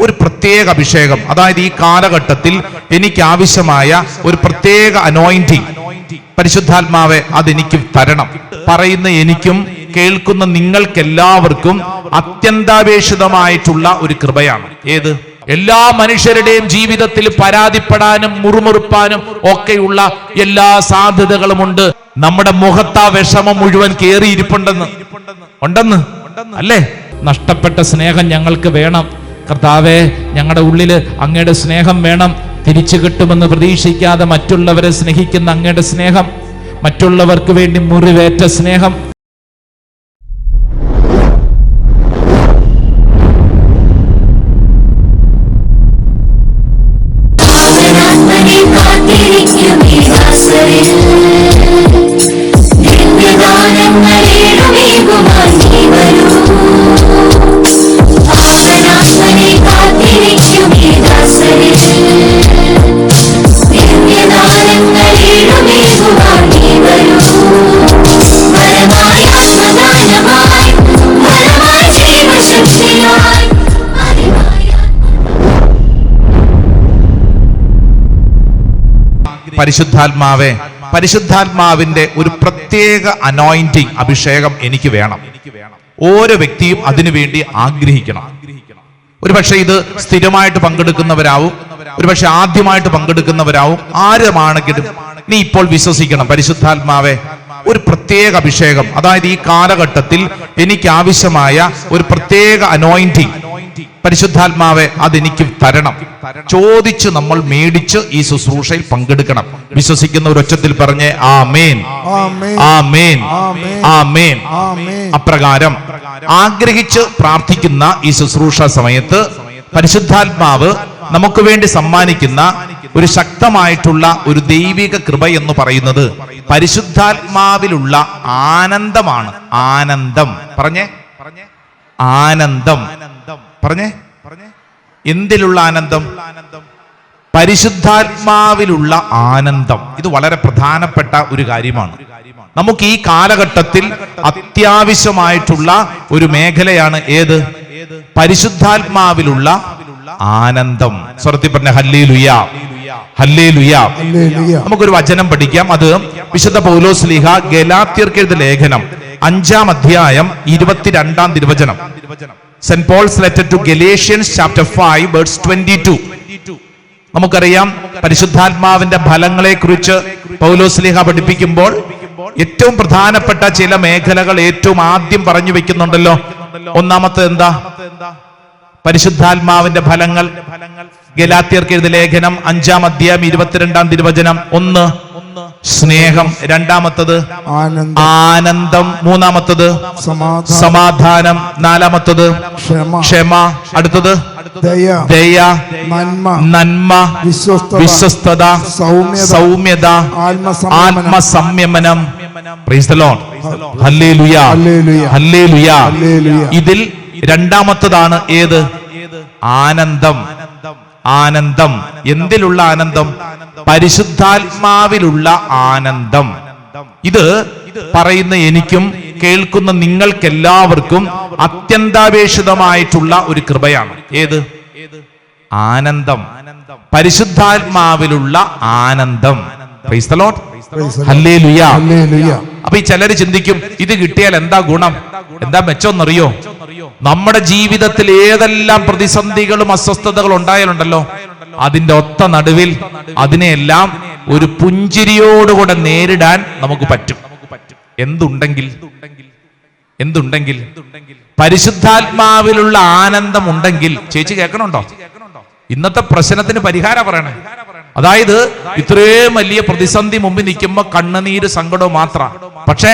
ഒരു പ്രത്യേക അഭിഷേകം, അതായത് ഈ കാലഘട്ടത്തിൽ എനിക്ക് ആവശ്യമായ ഒരു പ്രത്യേക അനോയിന്റിങ് പരിശുദ്ധാത്മാവെ അതെനിക്ക് തരണം. പറയുന്ന എനിക്കും കേൾക്കുന്ന നിങ്ങൾക്കെല്ലാവർക്കും അത്യന്താപേക്ഷിതമായിട്ടുള്ള ഒരു കൃപയാണ്. ഏത്? എല്ലാ മനുഷ്യരുടെയും ജീവിതത്തിൽ പരാതിപ്പെടാനും മുറുമുറുപ്പാനും ഒക്കെയുള്ള എല്ലാ സാധ്യതകളുമുണ്ട്. നമ്മുടെ മുഖത്താ വിഷമം മുഴുവൻ കേറിയിരിപ്പുണ്ടെന്ന് അല്ലേ? നഷ്ടപ്പെട്ട സ്നേഹം ഞങ്ങൾക്ക് വേണം കർത്താവേ, ഞങ്ങളുടെ ഉള്ളില് അങ്ങയുടെ സ്നേഹം വേണം. തിരിച്ചു കിട്ടുമെന്ന് പ്രതീക്ഷിക്കാതെ മറ്റുള്ളവരെ സ്നേഹിക്കുന്ന അങ്ങയുടെ സ്നേഹം, മറ്റുള്ളവർക്ക് വേണ്ടി മുറിവേറ്റ സ്നേഹം. പരിശുദ്ധാത്മാവേ, പരിശുദ്ധാത്മാവിന്റെ ഒരു പ്രത്യേക അനോയിന്റിങ് അഭിഷേകം എനിക്ക് വേണം. ഓരോ വ്യക്തിയും അതിനുവേണ്ടി ആഗ്രഹിക്കണം. ഒരുപക്ഷെ ഇത് സ്ഥിരമായിട്ട് പങ്കെടുക്കുന്നവരാവും, ഒരുപക്ഷെ ആദ്യമായിട്ട് പങ്കെടുക്കുന്നവരാവും. ആരുമാണെങ്കിലും നീ ഇപ്പോൾ വിശ്വസിക്കണം, പരിശുദ്ധാത്മാവേ ഒരു പ്രത്യേക അഭിഷേകം, അതായത് ഈ കാലഘട്ടത്തിൽ എനിക്ക് ആവശ്യമായ ഒരു പ്രത്യേക അനോയിന്റിങ് പരിശുദ്ധാത്മാവെ അതെനിക്ക് തരണം. ചോദിച്ച് നമ്മൾ മേടിച്ച് ഈ ശുശ്രൂഷയിൽ പങ്കെടുക്കണം. വിശ്വസിക്കുന്ന ഒരു ഒച്ചത്തിൽ പറഞ്ഞേ ആമേൻ, ആമേൻ, ആമേൻ. അപ്രകാരം ആഗ്രഹിച്ച് പ്രാർത്ഥിക്കുന്ന ഈ ശുശ്രൂഷ സമയത്ത് പരിശുദ്ധാത്മാവ് നമുക്ക് വേണ്ടി സമ്മാനിക്കുന്ന ഒരു ശക്തമായിട്ടുള്ള ഒരു ദൈവിക കൃപ എന്ന് പറയുന്നത് പരിശുദ്ധാത്മാവിലുള്ള ആനന്ദമാണ്. ആനന്ദം പറഞ്ഞേ, ആനന്ദം പറഞ്ഞേ. എന്തിലുള്ള ആനന്ദം? പരിശുദ്ധാത്മാവിലുള്ള ആനന്ദം. ഇത് വളരെ പ്രധാനപ്പെട്ട ഒരു കാര്യമാണ്. നമുക്ക് ഈ കാലഘട്ടത്തിൽ അത്യാവശ്യമായിട്ടുള്ള ഒരു മേഖലയാണ് ഏത്? പരിശുദ്ധാത്മാവിലുള്ള ആനന്ദം. സ്വർത്തി പറഞ്ഞ ഹല്ലേലൂയ, ഹല്ലേലൂയ. നമുക്കൊരു വചനം പഠിക്കാം. അത് വിശുദ്ധ പൗലോസ്ലീഹ ഗലാത്യർക്ക് എഴുതിയ ലേഖനം 5-ാം അധ്യായം 22-ാം തിരുവചനം. Saint Paul's letter to Galatians chapter 5 verse 22. നമുക്കറിയാം പരിശുദ്ധാത്മാവിന്റെ ഫലങ്ങളെ കുറിച്ച് പൗലോസ്ലീഹ പഠിപ്പിക്കുമ്പോൾ ഏറ്റവും പ്രധാനപ്പെട്ട ചില മേഖലകൾ ഏറ്റവും ആദ്യം പറഞ്ഞു വെക്കുന്നുണ്ടല്ലോ. ഒന്നാമത്തെ എന്താ? പരിശുദ്ധാത്മാവിന്റെ ഫലങ്ങൾ. ഗലാത്യർക്ക് എഴുതിയ ലേഖനം 5-ാം അധ്യായം 22-ാം തിരുവചനം. 1 സ്നേഹം, രണ്ടാമത്തത് ആനന്ദം, മൂന്നാമത്തത് സമാധാനം, നാലാമത്തത് ക്ഷമ, അടുത്തത് ദയ, നന്മ, വിശ്വസ്തത, സൗമ്യത, ആത്മസംയമനം. Praise the Lord, hallelujah, hallelujah. ഇതിൽ രണ്ടാമത്തതാണ് ഏത്? ആനന്ദം. ആനന്ദം. എന്തിലുള്ള ആനന്ദം? പരിശുദ്ധാത്മാവിലുള്ള ആനന്ദം. ഇത് പറയുന്ന എനിക്കും കേൾക്കുന്ന നിങ്ങൾക്കെല്ലാവർക്കും അത്യന്താപേക്ഷിതമായിട്ടുള്ള ഒരു കൃപയാണ്. ഏത്? ആനന്ദം. പരിശുദ്ധാത്മാവിലുള്ള ആനന്ദം. Price the Lord, hallelujah. അപ്പൊ ഈ ചിലര് ചിന്തിക്കും, ഇത് കിട്ടിയാൽ എന്താ ഗുണം, എന്താ മെച്ചമെന്നറിയോ? നമ്മുടെ ജീവിതത്തിൽ ഏതെല്ലാം പ്രതിസന്ധികളും അസ്വസ്ഥതകളും ഉണ്ടായാലുണ്ടല്ലോ, അതിന്റെ ഒത്ത നടുവിൽ അതിനെയെല്ലാം ഒരു പുഞ്ചിരിയോടുകൂടെ നേരിടാൻ നമുക്ക് പറ്റും. എന്തുണ്ടെങ്കിൽ പരിശുദ്ധാത്മാവിലുള്ള ആനന്ദം ഉണ്ടെങ്കിൽ. ചേച്ചി കേൾക്കണുണ്ടോ? ഇന്നത്തെ പ്രശ്നത്തിന് പരിഹാരം പറയണേ. അതായത് ഇത്രയും വലിയ പ്രതിസന്ധി മുമ്പിൽ നിൽക്കുമ്പോ കണ്ണുനീര് സങ്കടവും മാത്രം. പക്ഷേ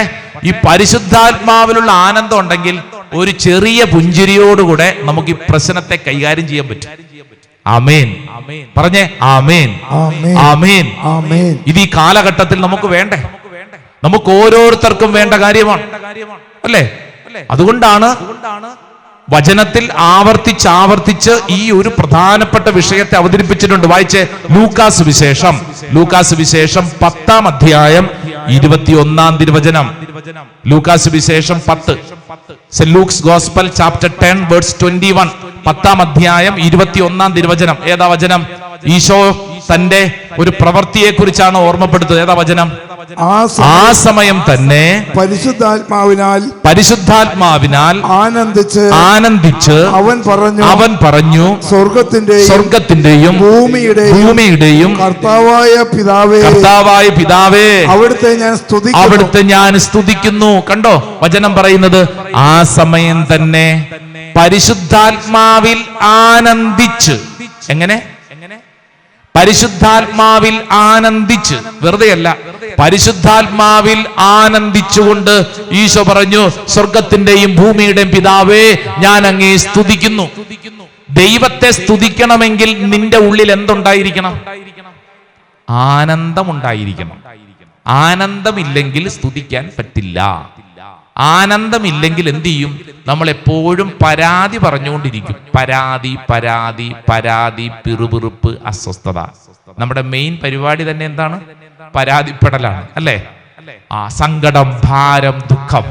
ഈ പരിശുദ്ധാത്മാവിലുള്ള ആനന്ദം ഉണ്ടെങ്കിൽ ഒരു ചെറിയ പുഞ്ചിരിയോടുകൂടെ നമുക്ക് ഈ പ്രശ്നത്തെ കൈകാര്യം ചെയ്യാൻ പറ്റും. ആമേൻ പറഞ്ഞേ, ആമേൻ, ആമേൻ. ഇത് ഈ കാലഘട്ടത്തിൽ നമുക്ക് വേണ്ടേ? നമുക്ക് ഓരോരുത്തർക്കും വേണ്ട കാര്യമാണ് അല്ലേ? അതുകൊണ്ടാണ് വചനത്തിൽ ആവർത്തിച്ച് ഈ ഒരു പ്രധാനപ്പെട്ട വിഷയത്തെ അവതരിപ്പിച്ചിട്ടുണ്ട്. വായിച്ചേ, ലൂക്കാസ് വിശേഷം 10-ാം അധ്യായം 21-ാം തിരുവചനം. ലൂക്കാസ് വിശേഷം 10, saint Luke's gospel chapter 10 verse 21. 10-ാം അധ്യായം 21-ാം തിരുവചനം. ഏതാ വചനം? ഈശോ തന്റെ ഒരു പ്രവൃത്തിയെ കുറിച്ചാണ് ഓർമ്മപ്പെടുത്തുന്നത്. ഏതാ വചനം? ആ സമയം തന്നെ പരിശുദ്ധാത്മാവിനാൽ ആനന്ദിച്ച് അവൻ പറഞ്ഞു സ്വർഗത്തിന്റെയും ഭൂമിയുടെയും കർത്താവായ പിതാവേ അവിടുത്തെ ഞാൻ സ്തുതിക്കുന്നു. കണ്ടോ വചനം പറയുന്നത്? ആ സമയം തന്നെ പരിശുദ്ധാത്മാവിൽ ആനന്ദിച്ച്. എങ്ങനെ? പരിശുദ്ധാത്മാവിൽ ആനന്ദിച്ച്, വെറുതെയല്ല, പരിശുദ്ധാത്മാവിൽ ആനന്ദിച്ചുകൊണ്ട് ഈശോ പറഞ്ഞു, സ്വർഗത്തിന്റെയും ഭൂമിയുടെയും പിതാവേ ഞാൻ അങ്ങേ സ്തുതിക്കുന്നു. ദൈവത്തെ സ്തുതിക്കണമെങ്കിൽ നിന്റെ ഉള്ളിൽ എന്തുണ്ടായിരിക്കണം? ആനന്ദമുണ്ടായിരിക്കണം. ആനന്ദമില്ലെങ്കിൽ സ്തുതിക്കാൻ പറ്റില്ല. ആനന്ദമില്ലെങ്കിൽ എന്ത് ചെയ്യും? നമ്മൾ എപ്പോഴും പരാതി പറഞ്ഞുകൊണ്ടിരിക്കും. പരാതി പരാതി പരാതി, പിറുപിറുപ്പ്, അസ്വസ്ഥത. നമ്മുടെ മെയിൻ പരിപാടി തന്നെ എന്താണ്? പരാതിപ്പെടലാണ്, അല്ലേ? സങ്കടം, ഭാരം, ദുഃഖം.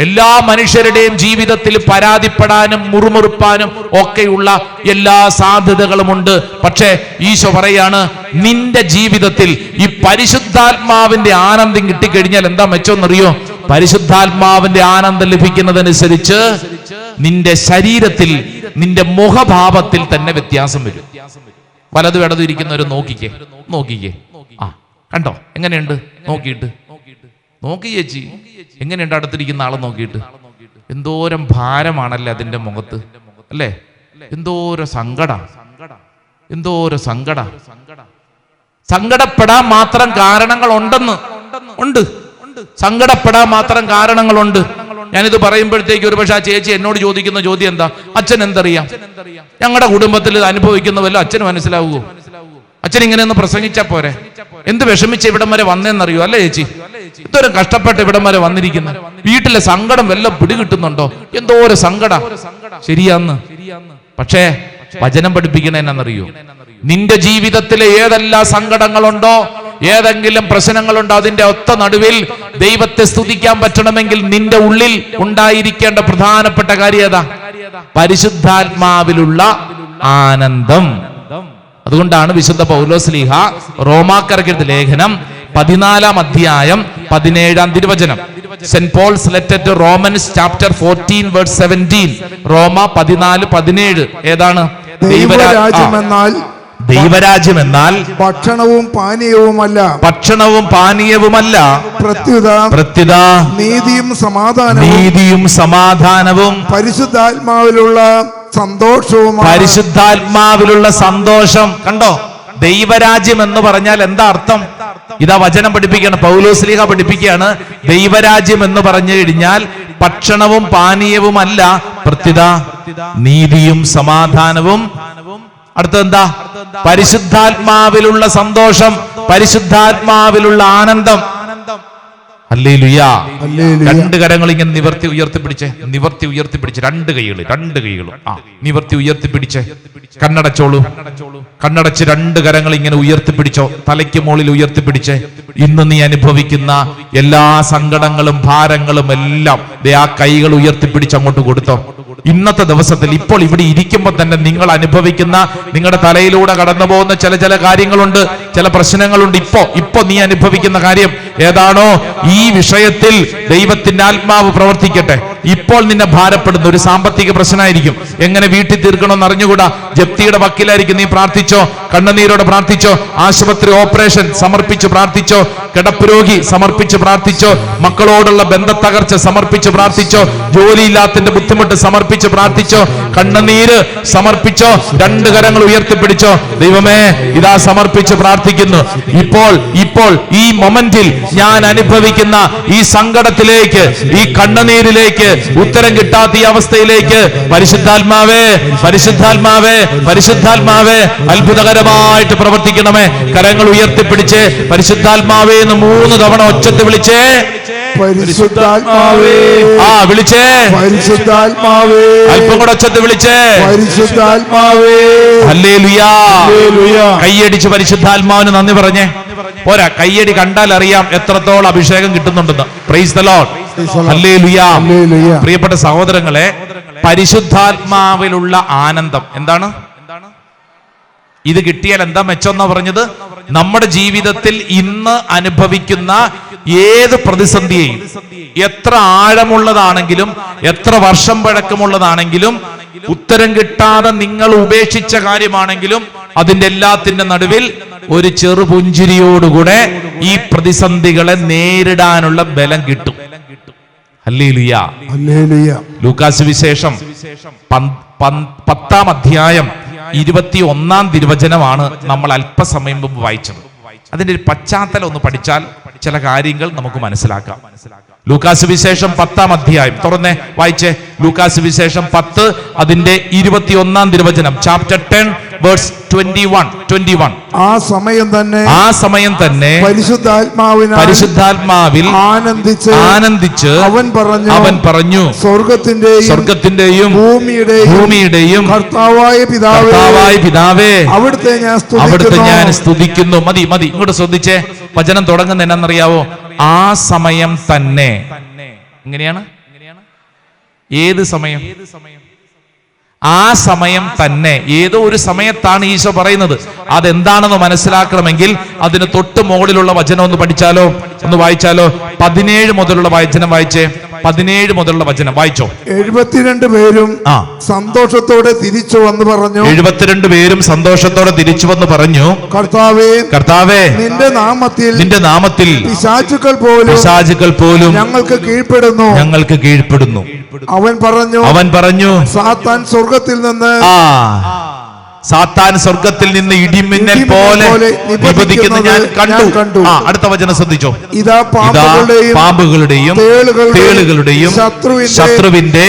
എല്ലാ മനുഷ്യരുടെയും ജീവിതത്തിൽ പരാതിപ്പെടാനും മുറുമുറുപ്പാനും ഒക്കെയുള്ള എല്ലാ സാധ്യതകളുമുണ്ട്. പക്ഷേ ഈശോ പറയാണ്, നിന്റെ ജീവിതത്തിൽ ഈ പരിശുദ്ധാത്മാവിന്റെ ആനന്ദം കിട്ടിക്കഴിഞ്ഞാൽ എന്താ മെച്ചമെന്നറിയോ? പരിശുദ്ധാത്മാവിന്റെ ആനന്ദം ലഭിക്കുന്നതനുസരിച്ച് നിന്റെ ശരീരത്തിൽ, നിന്റെ മുഖഭാവത്തിൽ തന്നെ വ്യത്യാസം വരും. വലതും ഇടതും ഇരിക്കുന്നവർ നോക്കിക്കേ. കണ്ടോ എങ്ങനെയുണ്ട്? നോക്കി ചേച്ചി, എങ്ങനെയുണ്ട് അടുത്തിരിക്കുന്ന ആളെ നോക്കിയിട്ട്? എന്തോരം ഭാരമാണല്ലേ അതിന്റെ മുഖത്ത്, അല്ലേ? എന്തോരം സങ്കട. സങ്കടപ്പെടാൻ മാത്രം കാരണങ്ങൾ ഉണ്ട്. സങ്കടപ്പെടാൻ മാത്രം കാരണങ്ങളുണ്ട്. ഞാനിത് പറയുമ്പോഴത്തേക്ക് ഒരു പക്ഷെ ആ ചേച്ചി എന്നോട് ചോദിക്കുന്ന ചോദ്യം എന്താ? അച്ഛൻ എന്തറിയാം? ഞങ്ങളുടെ കുടുംബത്തിൽ അനുഭവിക്കുന്ന വല്ല അച്ഛന് മനസ്സിലാവുമോ? അച്ഛൻ ഇങ്ങനെയൊന്ന് പ്രസംഗിച്ചാ പോരെ? എന്ത് വിഷമിച്ച് ഇവിടം വരെ വന്നേന്നറിയോ? അല്ലേ ചേച്ചി? ഇത്രയും കഷ്ടപ്പെട്ട് ഇവിടം വരെ വന്നിരിക്കുന്ന വീട്ടിലെ സങ്കടം വല്ലതും പിടികിട്ടുന്നുണ്ടോ? എന്തോരം സങ്കട. ശരിയാന്ന്. പക്ഷേ വചനം പഠിപ്പിക്കണ എന്നറിയോ? നിന്റെ ജീവിതത്തിലെ ഏതെല്ലാം സങ്കടങ്ങളുണ്ടോ, ഏതെങ്കിലും പ്രശ്നങ്ങളുണ്ടോ, അതിന്റെ ഒത്ത നടുവിൽ ദൈവത്തെ സ്തുതിക്കാൻ പറ്റണമെങ്കിൽ നിന്റെ ഉള്ളിൽ ഉണ്ടായിരിക്കേണ്ട പ്രധാനപ്പെട്ട കാര്യം ഏതാ? പരിശുദ്ധാത്മാവിലുള്ള ആനന്ദം. അതുകൊണ്ടാണ് വിശുദ്ധ പൗലോസ്ലീഹ റോമാക്കാർക്ക് എഴുതിയ ലേഖനം 14-ാം അധ്യായം 17-ാം തിരുവചനം. Saint Paul's letter to Romans chapter 14:17. റോമ 14:17 ഏതാണ്? ദൈവരാജ്യം എന്നാൽ ഭക്ഷണവും പാനീയവുമല്ല, പ്രത്യുത നീതിയും സമാധാനവും പരിശുദ്ധാത്മാവിലുള്ള സന്തോഷം. കണ്ടോ? ദൈവരാജ്യം എന്ന് പറഞ്ഞാൽ എന്താ അർത്ഥം? ഇതാ വചനം പഠിപ്പിക്കുകയാണ്, പൗലോസ്ലീഹ പഠിപ്പിക്കുകയാണ്. ദൈവരാജ്യം എന്ന് പറഞ്ഞു കഴിഞ്ഞാൽ ഭക്ഷണവും പാനീയവുമല്ല, പ്രത്യുത നീതിയും സമാധാനവും. അടുത്തെന്താ? പരിശുദ്ധാത്മാവിലുള്ള സന്തോഷം, പരിശുദ്ധാത്മാവിലുള്ള ആനന്ദം. ഹല്ലേലൂയ. രണ്ട് കരങ്ങൾ ഇങ്ങനെ നിവർത്തി ഉയർത്തിപ്പിടിച്ച് രണ്ട് കൈകളും നിവർത്തി ഉയർത്തിപ്പിടിച്ച് കണ്ണടച്ച് രണ്ട് കരങ്ങൾ ഇങ്ങനെ ഉയർത്തിപ്പിടിച്ചോ, തലയ്ക്ക് മുകളിൽ ഉയർത്തിപ്പിടിച്ച് ഇന്ന് നീ അനുഭവിക്കുന്ന എല്ലാ സങ്കടങ്ങളും ഭാരങ്ങളും എല്ലാം ആ കൈകൾ ഉയർത്തിപ്പിടിച്ച് അങ്ങോട്ട് കൊടുത്തോ. ഇന്നത്തെ ദിവസത്തിൽ ഇപ്പോൾ ഇവിടെ ഇരിക്കുമ്പോൾ തന്നെ നിങ്ങൾ അനുഭവിക്കുന്ന, നിങ്ങളുടെ തലയിലൂടെ കടന്നു പോകുന്ന ചില കാര്യങ്ങളുണ്ട്, ചില പ്രശ്നങ്ങളുണ്ട്. ഇപ്പോ നീ അനുഭവിക്കുന്ന കാര്യം ഏതാണോ, ഈ വിഷയത്തിൽ ദൈവത്തിന്റെ ആത്മാവ് പ്രവർത്തിക്കട്ടെ. ഇപ്പോൾ നിന്നെ ഭാരപ്പെടുന്ന ഒരു സാമ്പത്തിക പ്രശ്നമായിരിക്കും, എങ്ങനെ വീട്ടിൽ തീർക്കണമെന്ന് അറിഞ്ഞുകൂടാ, ജപ്തിയുടെ വക്കീലായിരിക്കും. നീ പ്രാർത്ഥിച്ചോ, കണ്ണുനീരോടെ പ്രാർത്ഥിച്ചോ, ആശുപത്രി ഓപ്പറേഷൻ സമർപ്പിച്ച് പ്രാർത്ഥിച്ചോ, കിടപ്പ് രോഗി സമർപ്പിച്ച് പ്രാർത്ഥിച്ചോ, മക്കളോടുള്ള ബന്ധത്തകർച്ച സമർപ്പിച്ച് പ്രാർത്ഥിച്ചോ, ജോലിയില്ലാത്തതിന്റെ ബുദ്ധിമുട്ട് സമർപ്പിച്ച് പ്രാർത്ഥിച്ചോ, കണ്ണുനീര് സമർപ്പിച്ചോ, രണ്ട് കരങ്ങൾ ഉയർത്തിപ്പിടിച്ചോ. ദൈവമേ, ഇതാ സമർപ്പിച്ച് പ്രാർത്ഥിക്കുന്നു. ഇപ്പോൾ ഈ മൊമെന്റിൽ ഞാൻ അനുഭവിക്കുന്ന ഈ സങ്കടത്തിലേക്ക്, ഈ കണ്ണുനീരിലേക്ക്, ഉത്തരം കിട്ടാത്ത ഈ അവസ്ഥയിലേക്ക് പരിശുദ്ധാത്മാവേ അത്ഭുതകരമായിട്ട് പ്രവർത്തിക്കണമേ. കരങ്ങൾ ഉയർത്തിപ്പിടിച്ച് പരിശുദ്ധാത്മാവേ എന്ന് 3 തവണ ഒച്ചത്ത് വിളിച്ചേ. പരിശുദ്ധാത്മാവേ, വിളിച്ചേ. പരിശുദ്ധാത്മാവേ, അല്പം കൂടെ ഒച്ചത്ത് വിളിച്ചേ. പരിശുദ്ധാത്മാവേ. ഹല്ലേലൂയ. കൈയടിച്ച് പരിശുദ്ധാത്മാവിന് നന്ദി പറഞ്ഞേ. പോരാ, കയ്യടി കണ്ടാൽ അറിയാം എത്രത്തോളം അഭിഷേകം കിട്ടുന്നുണ്ടെന്ന്. Praise the Lord. ഹല്ലേലൂയ. പ്രിയപ്പെട്ട സഹോദരങ്ങളെ, പരിശുദ്ധാത്മാവിലുള്ള ആനന്ദം. എന്താണ് ഇത്? കിട്ടിയാൽ എന്താ മെച്ചമെന്നാ പറഞ്ഞത്? നമ്മുടെ ജീവിതത്തിൽ ഇന്ന് അനുഭവിക്കുന്ന ഏത് പ്രതിസന്ധിയെയും, എത്ര ആഴമുള്ളതാണെങ്കിലും എത്ര വർഷം പഴക്കമുള്ളതാണെങ്കിലും ഉത്തരം കിട്ടാതെ നിങ്ങൾ ഉപേക്ഷിച്ച കാര്യമാണെങ്കിലും അതിന്റെ എല്ലാത്തിന്റെ നടുവിൽ ഒരു ചെറുപുഞ്ചിരിയോടുകൂടെ ഈ പ്രതിസന്ധികളെ നേരിടാനുള്ള ബലം കിട്ടും. ഹല്ലേലൂയ. ലൂക്കാസ് വിശേഷം 10-ാം അധ്യായം 21-ാം തിരുവചനമാണ് നമ്മൾ അല്പസമയം മുമ്പ് വായിച്ചത്. അതിന്റെ ഒരു പശ്ചാത്തലം ഒന്ന് പഠിച്ചാൽ ചില കാര്യങ്ങൾ നമുക്ക് മനസ്സിലാക്കാം. ലൂക്കാസ് വിശേഷം 10-ാം അധ്യായം തുറന്നേ, വായിച്ചേ. ലൂക്കാസ് വിശേഷം 10 അതിന്റെ 21-ാം തിരുവചനം, ചാപ്റ്റർ 10 വേഴ്സ് 21. ആ സമയം തന്നെ പരിശുദ്ധാത്മാവിൽ ആനന്ദിച്ച് അവൻ പറഞ്ഞു, സ്വർഗത്തിന്റെയും ഭൂമിയുടെയും കർത്താവായ പിതാവേ, അവിടുത്തെ ഞാൻ സ്തുതിക്കുന്നു. മതി ഇങ്ങോട്ട് ശ്രദ്ധിച്ചേ. വചനം തുടങ്ങുന്ന എന്നറിയാവോ? ആ സമയം തന്നെ. എങ്ങനെയാണ്? ഏത് സമയം? ആ സമയം തന്നെ. ഏതോ ഒരു സമയത്താണ് ഈശോ പറയുന്നത്. അതെന്താണെന്ന് മനസ്സിലാക്കണമെങ്കിൽ അതിന് തൊട്ട് മുകളിലുള്ള വചനം ഒന്ന് പഠിച്ചാലോ, ഒന്ന് വായിച്ചാലോ. 17 മുതലുള്ള വചനം വായിച്ചേ. 17 മുതലുള്ള വചനം വായിച്ചോ. 72 പേരും സന്തോഷത്തോടെ തിരിച്ചു വന്ന് പറഞ്ഞു. 72 പേരും സന്തോഷത്തോടെ തിരിച്ചു വന്ന് പറഞ്ഞു, കർത്താവേ, നിന്റെ നാമത്തിൽ പിശാചുക്കൾ പോലും ഞങ്ങൾക്ക് കീഴ്പ്പെടുന്നു. അവൻ പറഞ്ഞു, സാത്താൻ സ്വർഗത്തിൽ നിന്ന് ഇടിമിന്നൽ പോലെ നിപതിക്കുന്ന ഞാൻ കണ്ടു. അടുത്ത വചനം ശ്രദ്ധിച്ചോ. ഇതാ പാമ്പുകളുടെയും തേളുകളുടെയും ശത്രുവിന്റെ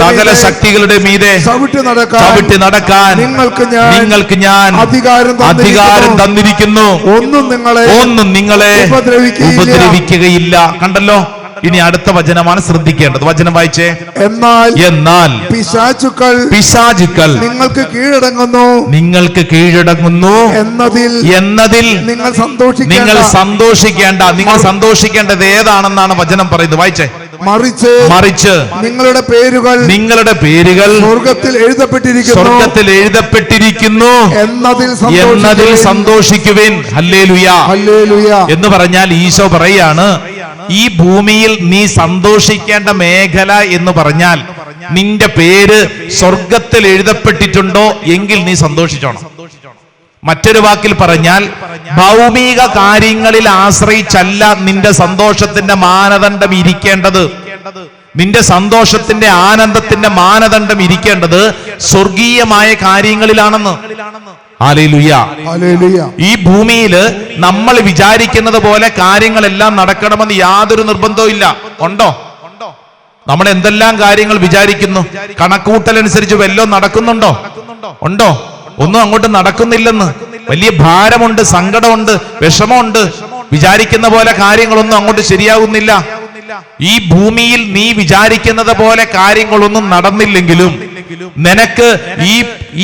സകല ശക്തികളുടെ മീതെ ചവിട്ടി നടക്കാൻ നിങ്ങൾക്ക് ഞാൻ അധികാരം തന്നിരിക്കുന്നു. ഒന്നും നിങ്ങളെ ഉപദ്രവിക്കുകയില്ല. കണ്ടല്ലോ. ഇനി അടുത്ത വചനമാണ് ശ്രദ്ധിക്കേണ്ടത്. വചനം വായിച്ചേ. എന്നാൽ പിശാചുക്കൾ നിങ്ങൾക്ക് കീഴടങ്ങുന്നു എന്നതിൽ നിങ്ങൾ സന്തോഷിക്കേണ്ട. നിങ്ങൾ സന്തോഷിക്കേണ്ടത് ഏതാണെന്നാണ് വചനം പറയുന്നത്. വായിച്ചേ. മറിച്ച് നിങ്ങളുടെ പേരുകൾ സ്വർഗത്തിൽ എഴുതപ്പെട്ടിരിക്കുന്നു എന്നതിൽ സന്തോഷിക്കുവിൻ. ഹല്ലേലൂയ എന്ന് പറഞ്ഞാൽ ഈശോ പറയാണ്, ഈ ഭൂമിയിൽ നീ സന്തോഷിക്കേണ്ട മേഖല എന്ന് പറഞ്ഞാൽ നിന്റെ പേര് സ്വർഗത്തിൽ എഴുതപ്പെട്ടിട്ടുണ്ടോ എങ്കിൽ നീ സന്തോഷിച്ചോണം. മറ്റൊരു വാക്കിൽ പറഞ്ഞാൽ ഭൗമിക കാര്യങ്ങളിൽ ആശ്രയിച്ചല്ല നിന്റെ സന്തോഷത്തിന്റെ മാനദണ്ഡം ഇരിക്കേണ്ടത്. നിന്റെ സന്തോഷത്തിന്റെ ആനന്ദത്തിന്റെ മാനദണ്ഡം ഇരിക്കേണ്ടത് സ്വർഗീയമായ കാര്യങ്ങളിലാണെന്ന്. ഹല്ലേലൂയ. ഈ ഭൂമിയില് നമ്മൾ വിചാരിക്കുന്നത് പോലെ കാര്യങ്ങളെല്ലാം നടക്കണമെന്ന് യാതൊരു നിർബന്ധവും ഇല്ല. ഉണ്ടോ? നമ്മൾ എന്തെല്ലാം കാര്യങ്ങൾ വിചാരിക്കുന്നു, കണക്കൂട്ടലനുസരിച്ച് വല്ലതും നടക്കുന്നുണ്ടോ? ഉണ്ടോ? ഒന്നും അങ്ങോട്ട് നടക്കുന്നില്ലെന്ന്. വലിയ ഭാരമുണ്ട്, സങ്കടമുണ്ട്, വിഷമമുണ്ട്. വിചാരിക്കുന്ന പോലെ കാര്യങ്ങളൊന്നും അങ്ങോട്ട് ശരിയാകുന്നില്ല. ഈ ഭൂമിയിൽ നീ വിചാരിക്കുന്നത് പോലെ കാര്യങ്ങളൊന്നും നടന്നില്ലെങ്കിലും നിനക്ക്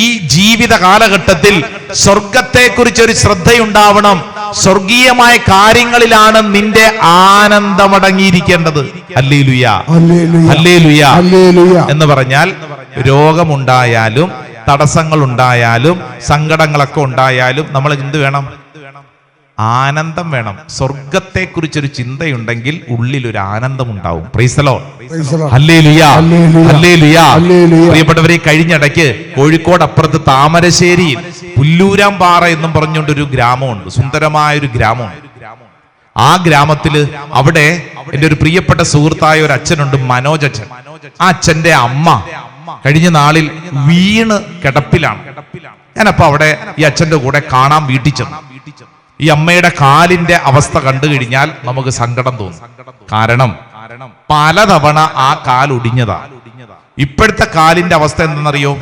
ഈ ജീവിത കാലഘട്ടത്തിൽ സ്വർഗത്തെക്കുറിച്ചൊരു ശ്രദ്ധയുണ്ടാവണം. സ്വർഗീയമായ കാര്യങ്ങളിലാണ് നിന്റെ ആനന്ദമടങ്ങിയിരിക്കേണ്ടത്. ഹല്ലേലൂയ, ഹല്ലേലൂയ എന്ന് പറഞ്ഞാൽ രോഗമുണ്ടായാലും തടസ്സങ്ങൾ ഉണ്ടായാലും സങ്കടങ്ങളൊക്കെ ഉണ്ടായാലും നമ്മൾ എന്ത് വേണം? ആനന്ദം വേണം. സ്വർഗത്തെക്കുറിച്ചൊരു ചിന്തയുണ്ടെങ്കിൽ ഉള്ളിലൊരു ആനന്ദം ഉണ്ടാവും. Price the Lord. Hallelujah, hallelujah. പ്രിയപ്പെട്ടവരെ, കഴിഞ്ഞിടയ്ക്ക് കോഴിക്കോട് അപ്പുറത്ത് താമരശ്ശേരിയിൽ പുല്ലൂരാംപാറ എന്നും പറഞ്ഞുകൊണ്ടൊരു ഗ്രാമമുണ്ട്. സുന്ദരമായൊരു ഗ്രാമമാണ്. ആ ഗ്രാമത്തില് അവിടെ എൻ്റെ ഒരു പ്രിയപ്പെട്ട സുഹൃത്തായ ഒരു അച്ഛനുണ്ട്, മനോജ് അച്ഛൻ. ആ അച്ഛന്റെ അമ്മ കഴിഞ്ഞ നാളിൽ വീണ് കിടപ്പിലാണ്. ഞാനപ്പോ അവിടെ ഈ അച്ഛന്റെ കൂടെ കാണാൻ വീട്ടിൽ ചെന്നു. ഈ അമ്മയുടെ കാലിന്റെ അവസ്ഥ കണ്ടു കഴിഞ്ഞാൽ നമുക്ക് സങ്കടം തോന്നും. കാരണം പലതവണ ആ കാൽ ഒടിഞ്ഞതാ. ഇപ്പോഴത്തെ കാലിന്റെ അവസ്ഥ എന്തെന്നറിയോ?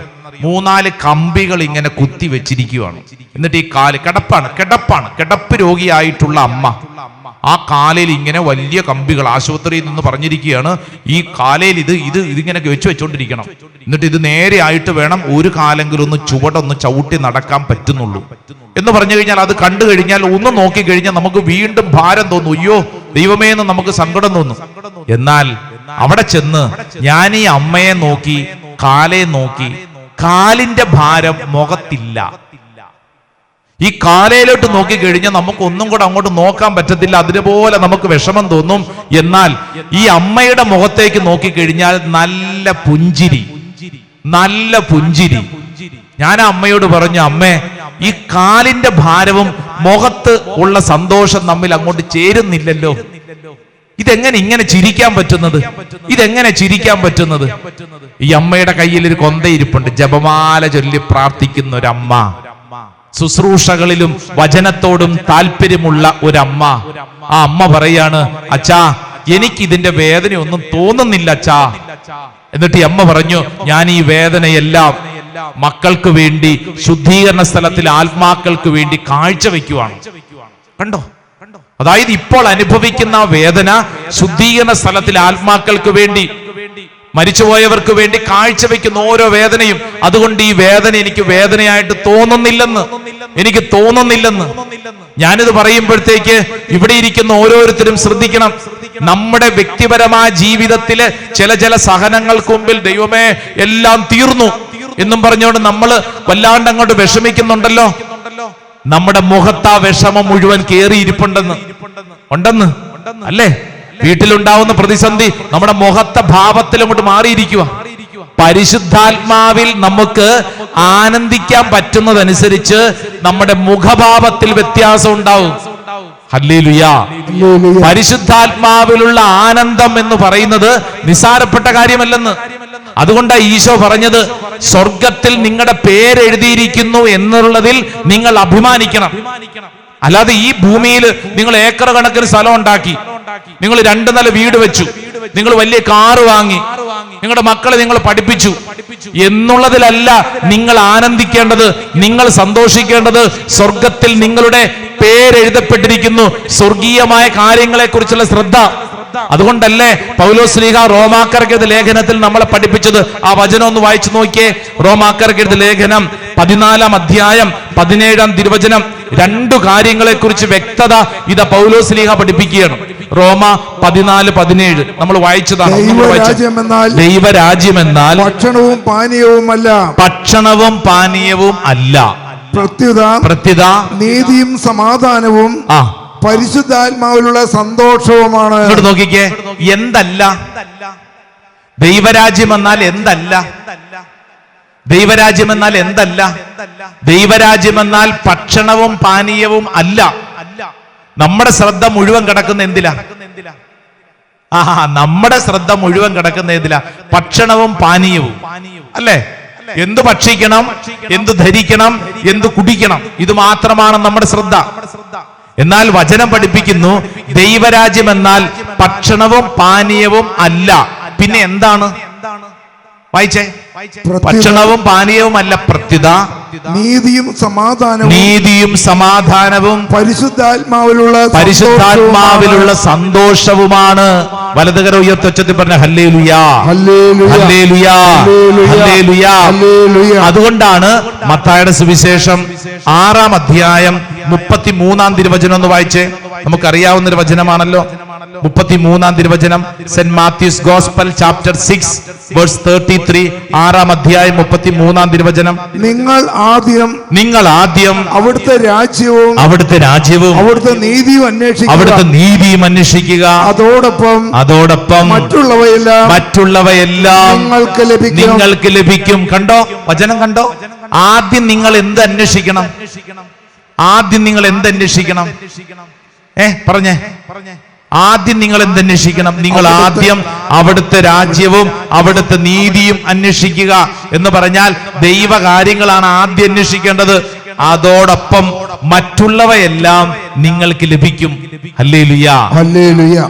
3-4 കമ്പികൾ ഇങ്ങനെ കുത്തി വെച്ചിരിക്കുകയാണ്. എന്നിട്ട് ഈ കാല് കിടപ്പ് രോഗിയായിട്ടുള്ള അമ്മ ആ കാലിൽ ഇങ്ങനെ വലിയ കമ്പികൾ, ആശുപത്രിയിൽ നിന്ന് പറഞ്ഞിരിക്കുകയാണ്, ഈ കാലയിൽ ഇതിങ്ങനെ വെച്ചുകൊണ്ടിരിക്കണം. എന്നിട്ട് ഇത് നേരെ ആയിട്ട് വേണം ഒരു കാലെങ്കിലും ഒന്ന് ചുവടൊന്ന് ചവിട്ടി നടക്കാൻ പറ്റുന്നുള്ളൂ എന്ന് പറഞ്ഞു കഴിഞ്ഞാൽ, അത് കണ്ടു കഴിഞ്ഞാൽ ഒന്ന് നോക്കി കഴിഞ്ഞാൽ നമുക്ക് വീണ്ടും ഭാരം തോന്നും. അയ്യോ ദൈവമേ എന്ന് നമുക്ക് സങ്കടം തോന്നും. എന്നാൽ അവിടെ ചെന്ന് ഞാൻ ഈ അമ്മയെ നോക്കി, കാലെ നോക്കി, കാലിന്റെ ഭാരം മുഖത്തില്ല. ഈ കാലയിലോട്ട് നോക്കി കഴിഞ്ഞാൽ നമുക്ക് ഒന്നും കൂടെ അങ്ങോട്ട് നോക്കാൻ പറ്റത്തില്ല, അതുപോലെ നമുക്ക് വിഷമം തോന്നും. എന്നാൽ ഈ അമ്മയുടെ മുഖത്തേക്ക് നോക്കിക്കഴിഞ്ഞാൽ നല്ല പുഞ്ചിരി, നല്ല പുഞ്ചിരി. ഞാൻ ആ അമ്മയോട് പറഞ്ഞു, അമ്മേ, ഈ കാലിന്റെ ഭാരവും മുഖത്ത് ഉള്ള സന്തോഷം തമ്മിൽ അങ്ങോട്ട് ചേരുന്നില്ലല്ലോ. ഇതെങ്ങനെ ഇങ്ങനെ ചിരിക്കാൻ പറ്റുന്നത്? ഇതെങ്ങനെ ചിരിക്കാൻ പറ്റുന്നത്? ഈ അമ്മയുടെ കയ്യിൽ ഒരു കൊന്തയിരിപ്പുണ്ട്, ജപമാല ചൊല്ലി പ്രാർത്ഥിക്കുന്ന ഒരമ്മ, ശുശ്രൂഷകളിലും വചനത്തോടും താല്പര്യമുള്ള ഒരമ്മ. ആ അമ്മ പറയാണ്, അച്ഛാ, എനിക്ക് ഇതിന്റെ വേദനയൊന്നും തോന്നുന്നില്ല അച്ഛാ. എന്നിട്ട് ഈ അമ്മ പറഞ്ഞു, ഞാൻ ഈ വേദനയെല്ലാം മക്കൾക്ക് വേണ്ടി ശുദ്ധീകരണ സ്ഥലത്തിൽ ആത്മാക്കൾക്ക് വേണ്ടി കാഴ്ചവെക്കുവാണ്. കണ്ടോ? അതായത് ഇപ്പോൾ അനുഭവിക്കുന്ന വേദന ശുദ്ധീകരണ സ്ഥലത്തിൽ ആത്മാക്കൾക്ക് വേണ്ടി, മരിച്ചുപോയവർക്ക് വേണ്ടി കാഴ്ചവെക്കുന്ന ഓരോ വേദനയും. അതുകൊണ്ട് ഈ വേദന എനിക്ക് വേദനയായിട്ട് തോന്നുന്നില്ലെന്ന്, എനിക്ക് തോന്നുന്നില്ലെന്ന്. ഞാനിത് പറയുമ്പോഴത്തേക്ക് ഇവിടെ ഇരിക്കുന്ന ഓരോരുത്തരും ശ്രദ്ധിക്കണം. നമ്മുടെ വ്യക്തിപരമായ ജീവിതത്തിലെ ചില സഹനങ്ങൾക്ക് മുമ്പിൽ ദൈവമേ എല്ലാം തീർന്നു എന്നും പറഞ്ഞുകൊണ്ട് നമ്മൾ വല്ലാണ്ട് അങ്ങോട്ട് വിഷമിക്കുന്നുണ്ടല്ലോ. നമ്മുടെ മുഖത്താ വിഷമം മുഴുവൻ കേറിയിരിപ്പുണ്ടെന്ന്, ഉണ്ടെന്ന് അല്ലേ? വീട്ടിലുണ്ടാവുന്ന പ്രതിസന്ധി നമ്മുടെ മുഖത്തെ ഭാവത്തിൽ അങ്ങോട്ട് മാറിയിരിക്കുക. പരിശുദ്ധാത്മാവിൽ നമുക്ക് ആനന്ദിക്കാൻ പറ്റുന്നതനുസരിച്ച് നമ്മുടെ മുഖഭാവത്തിൽ വ്യത്യാസം ഉണ്ടാവും. ഹല്ലേലൂയാ. പരിശുദ്ധാത്മാവിലുള്ള ആനന്ദം എന്ന് പറയുന്നത് നിസ്സാരപ്പെട്ട കാര്യമല്ലെന്ന്. അതുകൊണ്ടാണ് ഈശോ പറഞ്ഞത്, സ്വർഗത്തിൽ നിങ്ങളുടെ പേരെഴുതിയിരിക്കുന്നു എന്നുള്ളതിൽ നിങ്ങൾ അഭിമാനിക്കണം. അല്ലാതെ ഈ ഭൂമിയിൽ നിങ്ങൾ ഏക്കർ കണക്കിന് സ്ഥലം ഉണ്ടാക്കി, നിങ്ങൾ 2 നില വീട് വെച്ചു, നിങ്ങൾ വലിയ കാറ് വാങ്ങി, നിങ്ങളുടെ മക്കളെ നിങ്ങൾ പഠിപ്പിച്ചു എന്നുള്ളതിലല്ല നിങ്ങൾ ആനന്ദിക്കേണ്ടത്. നിങ്ങൾ സന്തോഷിക്കേണ്ടത് സ്വർഗത്തിൽ നിങ്ങളുടെ പേരെഴുതപ്പെട്ടിരിക്കുന്നു, സ്വർഗീയമായ കാര്യങ്ങളെ കുറിച്ചുള്ള ശ്രദ്ധ. അതുകൊണ്ടല്ലേ പൗലോസ് ശ്ലീഹ റോമാക്കാർക്കെഴുതിയ ലേഖനത്തിൽ നമ്മളെ പഠിപ്പിച്ചത്? ആ വചനം ഒന്ന് വായിച്ചു നോക്കിയേ. റോമാക്കാർക്കെഴുതിയ ലേഖനം 14-ാം അധ്യായം 17-ാം തിരുവചനം. 2 കാര്യങ്ങളെ കുറിച്ച് വ്യക്തത ഇതാ പൗലോസ് ശ്ലീഹ പഠിപ്പിക്കുകയാണ്. റോമ 14-17 നമ്മൾ വായിച്ചതാണ്. ദൈവരാജ്യമെന്നാൽ ഭക്ഷണവും പാനീയവുമല്ല, ഭക്ഷണവും പാനീയവും അല്ല, പ്രത്യുത നീതിയും സമാധാനവും പരിശുദ്ധാത്മാവിലുള്ള സന്തോഷവുമാണ്. ഇങ്ങോട്ട് നോക്കിക്കേ, എന്തല്ല? ദൈവരാജ്യം എന്നാൽ എന്തല്ല? ദൈവരാജ്യം എന്നാൽ എന്തല്ല? ദൈവരാജ്യം എന്നാൽ ഭക്ഷണവും പാനീയവും അല്ല. നമ്മുടെ ശ്രദ്ധ മുഴുവൻ കിടക്കുന്ന എന്തിലാ? നമ്മുടെ ശ്രദ്ധ മുഴുവൻ കിടക്കുന്ന എന്തിലാ? ഭക്ഷണവും പാനീയവും അല്ലേ? എന്ത് ഭക്ഷിക്കണം, എന്ത് ധരിക്കണം, എന്ത് കുടിക്കണം, ഇത് മാത്രമാണ് നമ്മുടെ ശ്രദ്ധ. എന്നാൽ വചനം പഠിപ്പിക്കുന്നു, ദൈവരാജ്യം എന്നാൽ ഭക്ഷണവും പാനീയവും അല്ല, പിന്നെ എന്താണ്? വായിച്ചേ. ഭക്ഷണവും പാനീയവും അല്ല, പ്രത്യുത നീതിയും സമാധാനവും പരിശുദ്ധാത്മാവിലുള്ള സന്തോഷവുമാണ്. വലതുകര ഉയർത്തുവച്ചത്തിൽ പറഞ്ഞ ഹല്ലേലൂയാ, ഹല്ലേലൂയാ, ഹല്ലേലൂയാ. അതുകൊണ്ടാണ് മത്തായിയുടെ സുവിശേഷം 6-ാം അധ്യായം 33-ാം തിരുവചനം ഒന്ന് വായിച്ചേ. നമുക്കറിയാവുന്ന ഒരു വചനമാണല്ലോ. 33-ാം തിരുവചനം, saint Matthew's gospel chapter 6 verse 33. 6-ാം അധ്യായം 33-ാം തിരുവചനം. നിങ്ങൾ ആദ്യം അവിടുത്തെ രാജ്യവും അവിടുത്തെ നീതിയും അന്വേഷിക്കുക, അതോടൊപ്പം മറ്റുള്ളവയെല്ലാം നിങ്ങൾക്ക് ലഭിക്കും. കണ്ടോ വചനം? കണ്ടോ? ആദ്യം നിങ്ങൾ എന്ത് അന്വേഷിക്കണം? ആദ്യം നിങ്ങൾ എന്ത് അന്വേഷിക്കണം? പറഞ്ഞേ. ആദ്യം നിങ്ങൾ എന്തന്വേഷിക്കണം? നിങ്ങൾ ആദ്യം അവിടുത്തെ രാജ്യവും അവിടുത്തെ നീതിയും അന്വേഷിക്കുക എന്ന് പറഞ്ഞാൽ ദൈവകാര്യങ്ങളാണ് ആദ്യം അന്വേഷിക്കേണ്ടത്. അതോടൊപ്പം മറ്റുള്ളവയെല്ലാം നിങ്ങൾക്ക് ലഭിക്കും. ഹല്ലേലൂയാ, ഹല്ലേലൂയാ.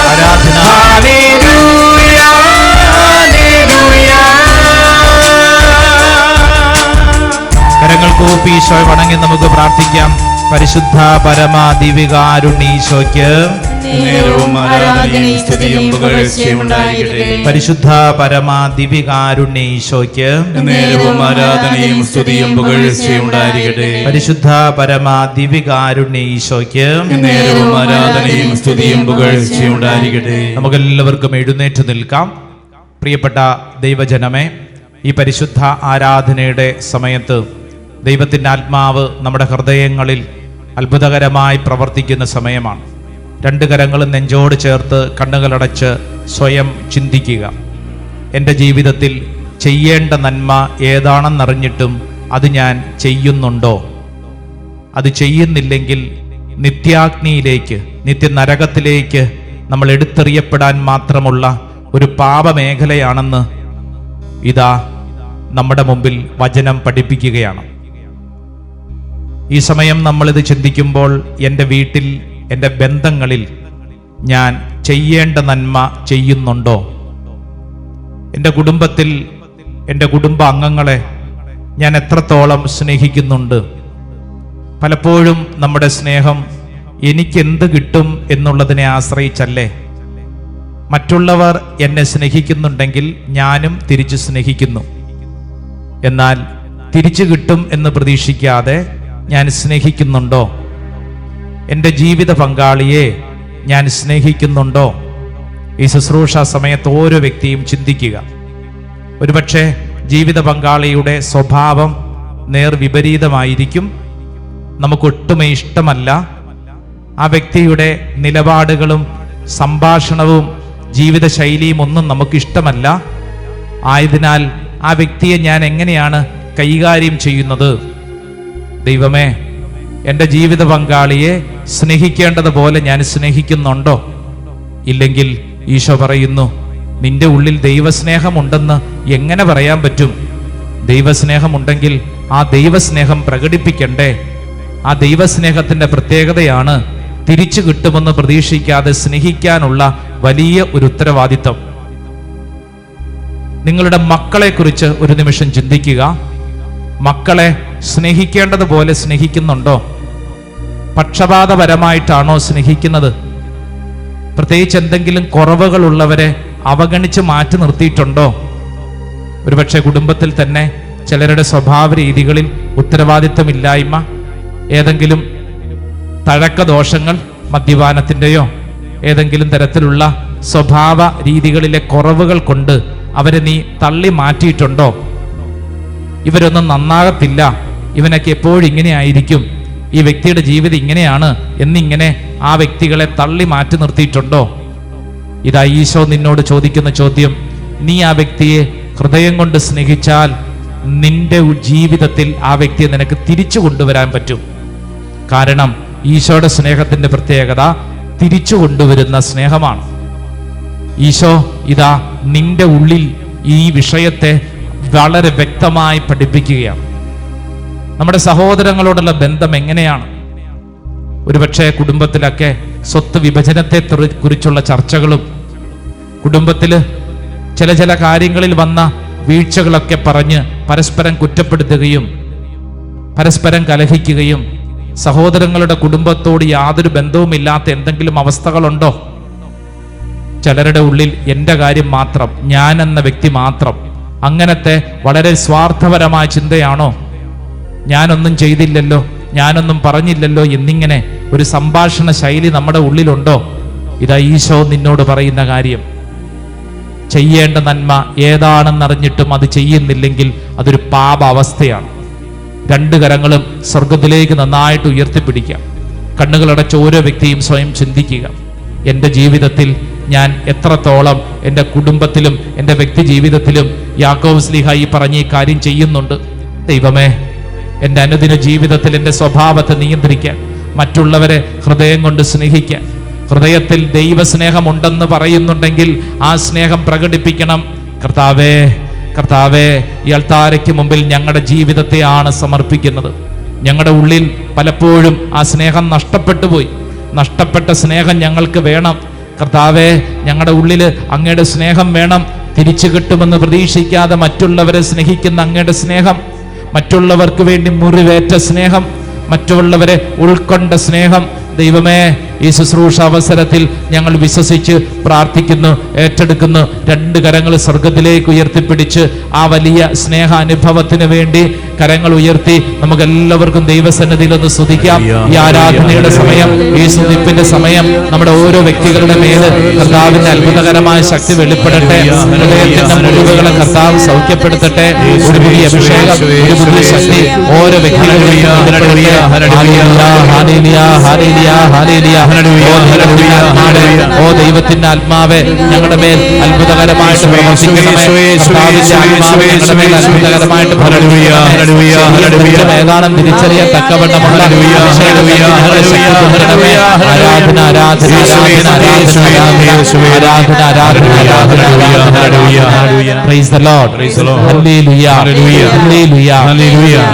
ആരാധന. കൂപ്പി ഈശോയെ വണങ്ങി നമുക്ക് പ്രാർത്ഥിക്കാം. പരിശുദ്ധ പരമ ദിവ്യകാരുണ്യീശോയ്ക്ക് നേരവും ആരാധനയും സ്തുതിയും പുകഴ്ചയും ഉണ്ടായിരിക്കട്ടെ. പരിശുദ്ധ പരമ ദിവ്യകാരുണ്യീശോയ്ക്ക് നേരവും ആരാധനയും സ്തുതിയും പുകഴ്ചയും ഉണ്ടായിരിക്കട്ടെ. പരിശുദ്ധ പരമ ദിവ്യകാരുണ്യീശോയ്ക്ക് നേരവും ആരാധനയും സ്തുതിയും പുകഴ്ചയും ഉണ്ടായിരിക്കട്ടെ. നമുക്കെല്ലാവർക്കും എഴുന്നേറ്റ് നിൽക്കാം. പ്രിയപ്പെട്ട ദൈവജനമേ, ഈ പരിശുദ്ധ ആരാധനയുടെ സമയത്ത് ദൈവത്തിൻ്റെ ആത്മാവ് നമ്മുടെ ഹൃദയങ്ങളിൽ അത്ഭുതകരമായി പ്രവർത്തിക്കുന്ന സമയമാണ്. രണ്ട് കരങ്ങളും നെഞ്ചോട് ചേർത്ത് കണ്ണുകളടച്ച് സ്വയം ചിന്തിക്കുക. എൻ്റെ ജീവിതത്തിൽ ചെയ്യേണ്ട നന്മ ഏതാണെന്നറിഞ്ഞിട്ടും അത് ഞാൻ ചെയ്യുന്നുണ്ടോ? അത് ചെയ്യുന്നില്ലെങ്കിൽ നിത്യാഗ്നിയിലേക്ക്, നിത്യനരകത്തിലേക്ക് നമ്മൾ എടുത്തെറിയപ്പെടാൻ മാത്രമുള്ള ഒരു പാപമേഖലയാണെന്ന് ഇതാ നമ്മുടെ മുമ്പിൽ വചനം പഠിപ്പിക്കുകയാണ്. ഈ സമയം നമ്മളിത് ചിന്തിക്കുമ്പോൾ എൻ്റെ വീട്ടിൽ, എൻ്റെ ബന്ധങ്ങളിൽ ഞാൻ ചെയ്യേണ്ട നന്മ ചെയ്യുന്നുണ്ടോ? എൻ്റെ കുടുംബത്തിൽ, എൻ്റെ കുടുംബ അംഗങ്ങളെ ഞാൻ എത്രത്തോളം സ്നേഹിക്കുന്നുണ്ട്? പലപ്പോഴും നമ്മുടെ സ്നേഹം എനിക്കെന്ത് കിട്ടും എന്നുള്ളതിനെ ആശ്രയിച്ചല്ലേ? മറ്റുള്ളവർ എന്നെ സ്നേഹിക്കുന്നുണ്ടെങ്കിൽ ഞാനും തിരിച്ചു സ്നേഹിക്കുന്നു. എന്നാൽ തിരിച്ചു കിട്ടും എന്ന് പ്രതീക്ഷിക്കാതെ ഞാൻ സ്നേഹിക്കുന്നുണ്ടോ? എൻ്റെ ജീവിത പങ്കാളിയെ ഞാൻ സ്നേഹിക്കുന്നുണ്ടോ? ഈ ശുശ്രൂഷ സമയത്ത് ഓരോ വ്യക്തിയും ചിന്തിക്കുക. ഒരുപക്ഷെ ജീവിത പങ്കാളിയുടെ സ്വഭാവം നേർവിപരീതമായിരിക്കും, നമുക്കൊട്ടുമേ ഇഷ്ടമല്ല. ആ വ്യക്തിയുടെ നിലപാടുകളും സംഭാഷണവും ജീവിതശൈലിയും ഒന്നും നമുക്കിഷ്ടമല്ല. ആയതിനാൽ ആ വ്യക്തിയെ ഞാൻ എങ്ങനെയാണ് കൈകാര്യം ചെയ്യുന്നത്? ദൈവമേ, എൻ്റെ ജീവിത പങ്കാളിയെ സ്നേഹിക്കേണ്ടതുപോലെ ഞാൻ സ്നേഹിക്കുന്നുണ്ടോ? ഇല്ലെങ്കിൽ ഈശോ പറയുന്നു, നിന്റെ ഉള്ളിൽ ദൈവസ്നേഹമുണ്ടെന്ന് എങ്ങനെ പറയാൻ പറ്റും? ദൈവസ്നേഹമുണ്ടെങ്കിൽ ആ ദൈവസ്നേഹം പ്രകടിപ്പിക്കണ്ടേ? ആ ദൈവസ്നേഹത്തിൻ്റെ പ്രത്യേകതയാണ് തിരിച്ചു കിട്ടുമെന്ന് പ്രതീക്ഷിക്കാതെ സ്നേഹിക്കാനുള്ള വലിയ ഒരു ഉത്തരവാദിത്വം. നിങ്ങളുടെ മക്കളെക്കുറിച്ച് ഒരു നിമിഷം ചിന്തിക്കുക. മക്കളെ സ്നേഹിക്കേണ്ടതുപോലെ സ്നേഹിക്കുന്നുണ്ടോ? പക്ഷപാതപരമായിട്ടാണോ സ്നേഹിക്കുന്നത്? പ്രത്യേകിച്ച് എന്തെങ്കിലും കുറവുകളുള്ളവരെ അവഗണിച്ച് മാറ്റി നിർത്തിയിട്ടുണ്ടോ? ഒരുപക്ഷെ കുടുംബത്തിൽ തന്നെ ചിലരുടെ സ്വഭാവ രീതികളിൽ ഉത്തരവാദിത്വമില്ലായ്മ, ഏതെങ്കിലും തഴക്കദോഷങ്ങൾ, മദ്യപാനത്തിൻ്റെയോ ഏതെങ്കിലും തരത്തിലുള്ള സ്വഭാവ രീതികളിലെ കുറവുകൾ കൊണ്ട് അവരെ നീ തള്ളി മാറ്റിയിട്ടുണ്ടോ? ഇവരൊന്നും നന്നാകത്തില്ല, ഇവനൊക്കെ എപ്പോഴും ഇങ്ങനെ ആയിരിക്കും, ഈ വ്യക്തിയുടെ ജീവിതം ഇങ്ങനെയാണ് എന്നിങ്ങനെ ആ വ്യക്തികളെ തള്ളി മാറ്റി നിർത്തിയിട്ടുണ്ടോ? ഇതാ ഈശോ നിന്നോട് ചോദിക്കുന്ന ചോദ്യം. നീ ആ വ്യക്തിയെ ഹൃദയം കൊണ്ട് സ്നേഹിച്ചാൽ നിന്റെ ജീവിതത്തിൽ ആ വ്യക്തിയെ നിനക്ക് തിരിച്ചു കൊണ്ടുവരാൻ പറ്റും. കാരണം ഈശോയുടെ സ്നേഹത്തിന്റെ പ്രത്യേകത തിരിച്ചു കൊണ്ടുവരുന്ന സ്നേഹമാണ്. ഈശോ ഇതാ നിന്റെ ഉള്ളിൽ ഈ വിഷയത്തെ വളരെ വ്യക്തമായി പഠിപ്പിക്കുകയാണ്. നമ്മുടെ സഹോദരങ്ങളോടുള്ള ബന്ധം എങ്ങനെയാണ്? ഒരുപക്ഷെ കുടുംബത്തിലൊക്കെ സ്വത്ത് വിഭജനത്തെ കുറിച്ചുള്ള ചർച്ചകളും കുടുംബത്തിൽ ചില കാര്യങ്ങളിൽ വന്ന വീഴ്ചകളൊക്കെ പറഞ്ഞ് പരസ്പരം കുറ്റപ്പെടുത്തുകയും പരസ്പരം കലഹിക്കുകയും സഹോദരങ്ങളുടെ കുടുംബത്തോട് യാതൊരു ബന്ധവുമില്ലാത്ത എന്തെങ്കിലും അവസ്ഥകളുണ്ടോ? ചിലരുടെ ഉള്ളിൽ എൻ്റെ കാര്യം മാത്രം, ഞാൻ എന്ന വ്യക്തി മാത്രം, അങ്ങനത്തെ വളരെ സ്വാർത്ഥപരമായ ചിന്തയാണോ? ഞാനൊന്നും ചെയ്തില്ലല്ലോ, ഞാനൊന്നും പറഞ്ഞില്ലല്ലോ എന്നിങ്ങനെ ഒരു സംഭാഷണ ശൈലി നമ്മുടെ ഉള്ളിലുണ്ടോ? ഇതാ ഈശോ നിന്നോട് പറയുന്ന കാര്യം. ചെയ്യേണ്ട നന്മ ഏതാണെന്നറിഞ്ഞിട്ടും അത് ചെയ്യുന്നില്ലെങ്കിൽ അതൊരു പാപ അവസ്ഥയാണ്. രണ്ട് കരങ്ങളും സ്വർഗത്തിലേക്ക് നന്നായിട്ട് ഉയർത്തിപ്പിടിക്കാം. കണ്ണുകളടച്ച് ഓരോ വ്യക്തിയും സ്വയം ചിന്തിക്കുക. എൻ്റെ ജീവിതത്തിൽ ഞാൻ എത്രത്തോളം എൻ്റെ കുടുംബത്തിലും എൻ്റെ വ്യക്തി ജീവിതത്തിലും യാക്കോബ് ശ്ലീഹ ഈ പറഞ്ഞ ഈ കാര്യം ചെയ്യുന്നുണ്ട്? ദൈവമേ, എൻ്റെ അനുദിന ജീവിതത്തിൽ എൻ്റെ സ്വഭാവത്തെ നിയന്ത്രിക്കാൻ, മറ്റുള്ളവരെ ഹൃദയം കൊണ്ട് സ്നേഹിക്കാൻ, ഹൃദയത്തിൽ ദൈവസ്നേഹമുണ്ടെന്ന് പറയുന്നുണ്ടെങ്കിൽ ആ സ്നേഹം പ്രകടിപ്പിക്കണം. കർത്താവേ, കർത്താവേ, ഈ അൾത്താരയ്ക്ക് മുമ്പിൽ ഞങ്ങളുടെ ജീവിതത്തെയാണ് സമർപ്പിക്കുന്നത്. ഞങ്ങളുടെ ഉള്ളിൽ പലപ്പോഴും ആ സ്നേഹം നഷ്ടപ്പെട്ടു പോയി. നഷ്ടപ്പെട്ട സ്നേഹം ഞങ്ങൾക്ക് വേണം. കർത്താവേ, ഞങ്ങളുടെ ഉള്ളിൽ അങ്ങയുടെ സ്നേഹം വേണം. തിരിച്ചു കിട്ടുമെന്ന് പ്രതീക്ഷിക്കാതെ മറ്റുള്ളവരെ സ്നേഹിക്കുന്ന അങ്ങയുടെ സ്നേഹം, മറ്റുള്ളവർക്ക് വേണ്ടി മുറിവേറ്റ സ്നേഹം, മറ്റുള്ളവരെ ഉൾക്കൊണ്ട സ്നേഹം. ദൈവമേ, ഈ ശുശ്രൂഷ അവസരത്തിൽ ഞങ്ങൾ വിശ്വസിച്ച് പ്രാർത്ഥിക്കുന്നു, ഏറ്റെടുക്കുന്നു. 2 കരങ്ങൾ സ്വർഗത്തിലേക്ക് ഉയർത്തിപ്പിടിച്ച് ആ വലിയ സ്നേഹ അനുഭവത്തിന് വേണ്ടി കരങ്ങൾ ഉയർത്തി നമുക്കെല്ലാവർക്കും ദൈവസന്നിധിയിൽ ഒന്ന് സ്തുതിക്കാം. ഈ ആരാധനയുടെ സമയം, ഈ സ്തുതിപ്പിന്റെ സമയം നമ്മുടെ ഓരോ വ്യക്തികളുടെ മേല് കർത്താവിന്റെ അത്ഭുതകരമായ ശക്തി വെളിപ്പെടട്ടെ. ഹൃദയത്തിന്റെ മുറിവുകളെ കർത്താവ് സൗഖ്യപ്പെടുത്തട്ടെ. ഒരു പുതിയ അഭിഷേകം, ഒരു പുതിയ ശക്തി ഓരോ വ്യക്തികളിലും. ഓ ദൈവത്തിന്റെ ആത്മാവെ, ഞങ്ങളുടെ മേൽ അത്ഭുതകരമായിട്ട് പ്രവർത്തിക്കണമേ. അത്ഭുതകരമായിട്ട് ഏതാനും തിരിച്ചറിയാൻ തക്കവണ്ണമുള്ള ആരാധന ആരാധന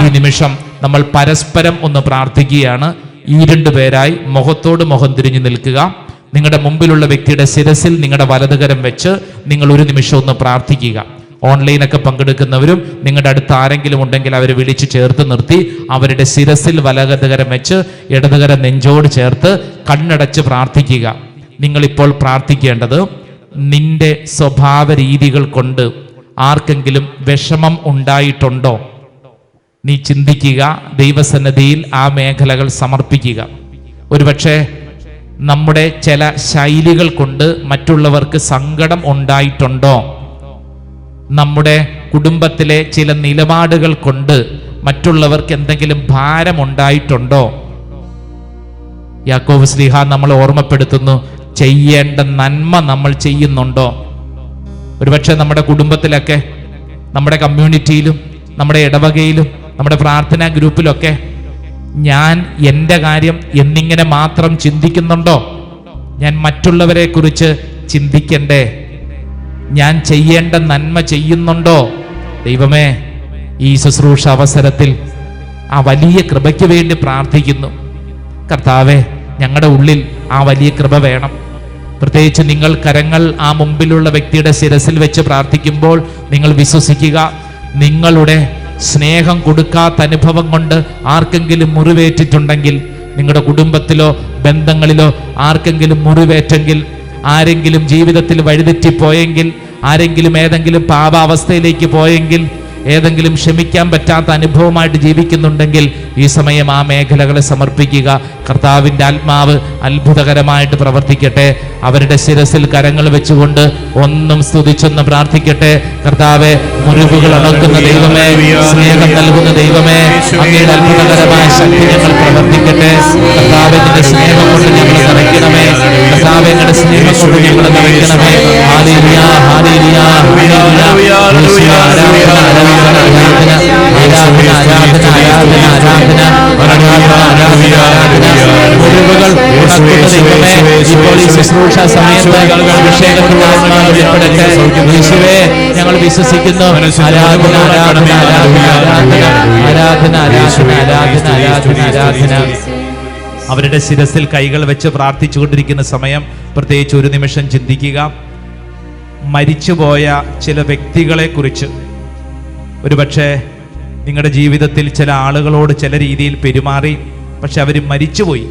ഈ നിമിഷം നമ്മൾ പരസ്പരം ഒന്ന് പ്രാർത്ഥിക്കുകയാണ്. ഈ 2 പേരായി മുഖത്തോട് മുഖം തിരിഞ്ഞു നിൽക്കുക. നിങ്ങളുടെ മുമ്പിലുള്ള വ്യക്തിയുടെ ശിരസിൽ നിങ്ങളുടെ വലതുകരം വെച്ച് നിങ്ങൾ ഒരു നിമിഷം ഒന്ന് പ്രാർത്ഥിക്കുക. ഓൺലൈനൊക്കെ പങ്കെടുക്കുന്നവരും നിങ്ങളുടെ അടുത്ത് ആരെങ്കിലും ഉണ്ടെങ്കിൽ അവരെ വിളിച്ചു ചേർത്ത് നിർത്തി അവരുടെ ശിരസിൽ വലതുകരം വെച്ച് ഇടതുകരം നെഞ്ചോട് ചേർത്ത് കണ്ണടച്ച് പ്രാർത്ഥിക്കുക. നിങ്ങളിപ്പോൾ പ്രാർത്ഥിക്കേണ്ടത്, നിന്റെ സ്വഭാവ രീതികൾ കൊണ്ട് ആർക്കെങ്കിലും വിഷമം ഉണ്ടായിട്ടുണ്ടോ? നീ ചിന്തിക്കുക, ദൈവസന്നിധിയിൽ ആ മേഖലകൾ സമർപ്പിക്കുക. ഒരുപക്ഷെ നമ്മുടെ ചില ശൈലികൾ കൊണ്ട് മറ്റുള്ളവർക്ക് സങ്കടം ഉണ്ടായിട്ടുണ്ടോ? നമ്മുടെ കുടുംബത്തിലെ ചില നിലപാടുകൾ കൊണ്ട് മറ്റുള്ളവർക്ക് എന്തെങ്കിലും ഭാരം ഉണ്ടായിട്ടുണ്ടോ? യാക്കോബ് ശ്ലീഹ നമ്മൾ ഓർമ്മപ്പെടുത്തുന്നു, ചെയ്യേണ്ട നന്മ നമ്മൾ ചെയ്യുന്നുണ്ടോ? ഒരുപക്ഷെ നമ്മുടെ കുടുംബത്തിലൊക്കെ, നമ്മുടെ കമ്മ്യൂണിറ്റിയിലും, നമ്മുടെ ഇടവകയിലും, നമ്മുടെ പ്രാർത്ഥനാ ഗ്രൂപ്പിലൊക്കെ ഞാൻ എൻ്റെ കാര്യം എന്നിങ്ങനെ മാത്രം ചിന്തിക്കുന്നുണ്ടോ? ഞാൻ മറ്റുള്ളവരെ കുറിച്ച് ചിന്തിക്കണ്ടേ? ഞാൻ ചെയ്യേണ്ട നന്മ ചെയ്യുന്നുണ്ടോ? ദൈവമേ, ഈ ശുശ്രൂഷ അവസരത്തിൽ ആ വലിയ കൃപയ്ക്ക് വേണ്ടി പ്രാർത്ഥിക്കുന്നു. കർത്താവേ, ഞങ്ങളുടെ ഉള്ളിൽ ആ വലിയ കൃപ വേണം. പ്രത്യേകിച്ച് നിങ്ങൾ കരങ്ങൾ ആ മുമ്പിലുള്ള വ്യക്തിയുടെ ശിരസിൽ വെച്ച് പ്രാർത്ഥിക്കുമ്പോൾ നിങ്ങൾ വിശ്വസിക്കുക, നിങ്ങളുടെ സ്നേഹം കൊടുക്കാത്ത അനുഭവം കൊണ്ട് ആർക്കെങ്കിലും മുറിവേറ്റിട്ടുണ്ടെങ്കിൽ, നിങ്ങളുടെ കുടുംബത്തിലോ ബന്ധങ്ങളിലോ ആർക്കെങ്കിലും മുറിവേറ്റെങ്കിൽ, ആരെങ്കിലും ജീവിതത്തിൽ വഴിതെറ്റിപ്പോയെങ്കിൽ, ആരെങ്കിലും ഏതെങ്കിലും പാപാവസ്ഥയിലേക്ക് പോയെങ്കിൽ, ഏതെങ്കിലും ക്ഷമിക്കാൻ പറ്റാത്ത അനുഭവമായിട്ട് ജീവിക്കുന്നുണ്ടെങ്കിൽ ഈ സമയം ആ മേഖലകളെ സമർപ്പിക്കുക. കർത്താവിൻ്റെ ആത്മാവ് അത്ഭുതകരമായിട്ട് പ്രവർത്തിക്കട്ടെ. അവരുടെ ശിരസിൽ കരങ്ങൾ വെച്ചുകൊണ്ട് ഒന്നും സ്തുതിച്ചൊന്ന് പ്രാർത്ഥിക്കട്ടെ. കർത്താവെ, മുറിവുകൾ ഉണക്കുന്ന ദൈവമേ, സ്നേഹം നൽകുന്ന ദൈവമേ, അങ്ങയുടെ അത്ഭുതകരമായ ശക്തി ഞങ്ങൾ പ്രവർത്തിക്കട്ടെ. കർത്താവെ, നിന്റെ സ്നേഹം കൊണ്ട് ഞങ്ങൾ നിറയ്ക്കണമേ. കർത്താവെ, നിങ്ങളുടെ സ്നേഹം കൊണ്ട് ഞങ്ങൾ നിറയ്ക്കണമേ. Hallelujah, hallelujah, hallelujah. ഞങ്ങൾ വിശ്വസിക്കുന്നു. ആരാധന, ആരാധന, ആരാധന, ആരാധന, ആരാധന, ആരാധന. അവരുടെ ശിരസിൽ കൈകൾ വെച്ച് പ്രാർത്ഥിച്ചുകൊണ്ടിരിക്കുന്ന സമയം പ്രത്യേകിച്ച് ഒരു നിമിഷം ചിന്തിക്കുക. മരിച്ചുപോയ ചില വ്യക്തികളെ കുറിച്ച്, ഒരുപക്ഷെ നിങ്ങളുടെ ജീവിതത്തിൽ ചില ആളുകളോട് ചില രീതിയിൽ പെരുമാറി, പക്ഷെ അവർ മരിച്ചുപോയി.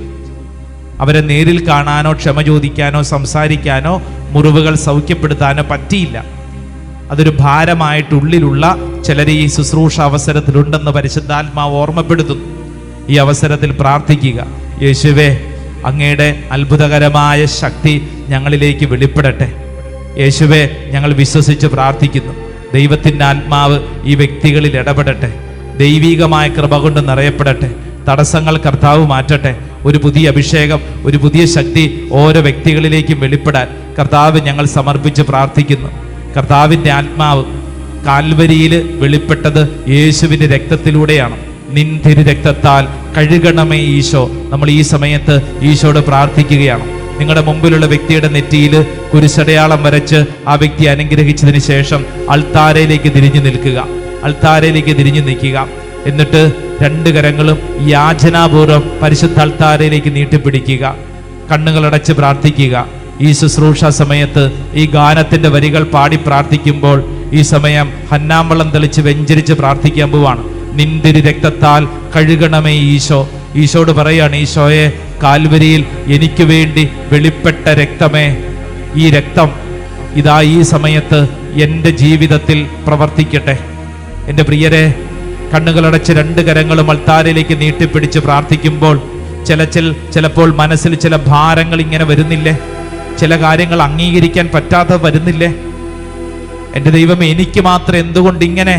അവരെ നേരിൽ കാണാനോ ക്ഷമ ചോദിക്കാനോ സംസാരിക്കാനോ മുറിവുകൾ സൗഖ്യപ്പെടുത്താനോ പറ്റിയില്ല. അതൊരു ഭാരമായിട്ടുള്ളിലുള്ള ചിലർ ഈ ശുശ്രൂഷ അവസരത്തിലുണ്ടെന്ന് പരിശുദ്ധാത്മാവ് ഓർമ്മപ്പെടുത്തുന്നു. ഈ അവസരത്തിൽ പ്രാർത്ഥിക്കുക. യേശുവേ, അങ്ങയുടെ അത്ഭുതകരമായ ശക്തി ഞങ്ങളിലേക്ക് വെളിപ്പെടട്ടെ. യേശുവേ, ഞങ്ങൾ വിശ്വസിച്ച് പ്രാർത്ഥിക്കുന്നു. ദൈവത്തിൻ്റെ ആത്മാവ് ഈ വ്യക്തികളിൽ ഇടപെടട്ടെ. ദൈവികമായ കൃപ കൊണ്ട് നിറയപ്പെടട്ടെ. തടസ്സങ്ങൾ കർത്താവ് മാറ്റട്ടെ. ഒരു പുതിയ അഭിഷേകം, ഒരു പുതിയ ശക്തി ഓരോ വ്യക്തികളിലേക്കും വെളിപ്പെടാൻ കർത്താവ് ഞങ്ങൾ സമർപ്പിച്ച് പ്രാർത്ഥിക്കുന്നു. കർത്താവിൻ്റെ ആത്മാവ് കാൽവരിയിൽ വെളിപ്പെട്ടത് യേശുവിൻ്റെ രക്തത്തിലൂടെയാണ്. നിൻ തിരു രക്തത്താൽ കഴുകണമേ ഈശോ. നമ്മൾ ഈ സമയത്ത് ഈശോയോട് പ്രാർത്ഥിക്കുകയാണ്. നിങ്ങളുടെ മുമ്പിലുള്ള വ്യക്തിയുടെ നെറ്റിയിൽ കുരിശടയാളം വരച്ച് ആ വ്യക്തി അനുഗ്രഹിച്ചതിന് ശേഷം അൾത്താരയിലേക്ക് തിരിഞ്ഞു നിൽക്കുക. അൾത്താരയിലേക്ക് തിരിഞ്ഞു നിൽക്കുക. എന്നിട്ട് 2 കരങ്ങളും യാചനാപൂർവ്വം പരിശുദ്ധ അൾത്താരയിലേക്ക് നീട്ടിപ്പിടിക്കുക. കണ്ണുകളടച്ച് പ്രാർത്ഥിക്കുക. ഈ ശുശ്രൂഷ സമയത്ത് ഈ ഗാനത്തിന്റെ വരികൾ പാടി പ്രാർത്ഥിക്കുമ്പോൾ ഈ സമയം ഹന്നാമ്പളം തെളിച്ച് വെഞ്ചരിച്ച് പ്രാർത്ഥിക്കാൻ പോവാണ്. നിന്റെ രക്തത്താൽ കഴുകണമേ ഈശോ. ഈശോട് പറയാണ്, ഈശോയെ, കാൽവരിയിൽ എനിക്ക് വേണ്ടി വെളിപ്പെട്ട രക്തമേ, ഈ രക്തം ഇതാ ഈ സമയത്ത് എൻ്റെ ജീവിതത്തിൽ പ്രവർത്തിക്കട്ടെ. എൻ്റെ പ്രിയരെ, കണ്ണുകളടച്ച് രണ്ട് കരങ്ങളും അൾത്താരയിലേക്ക് നീട്ടിപ്പിടിച്ച് പ്രാർത്ഥിക്കുമ്പോൾ ചിലപ്പോൾ മനസ്സിൽ ചില ഭാരങ്ങൾ ഇങ്ങനെ വരുന്നില്ലേ? ചില കാര്യങ്ങൾ അംഗീകരിക്കാൻ പറ്റാതെ വരുന്നില്ലേ? എൻ്റെ ദൈവമേ, എനിക്ക് മാത്രം എന്തുകൊണ്ട് ഇങ്ങനെ?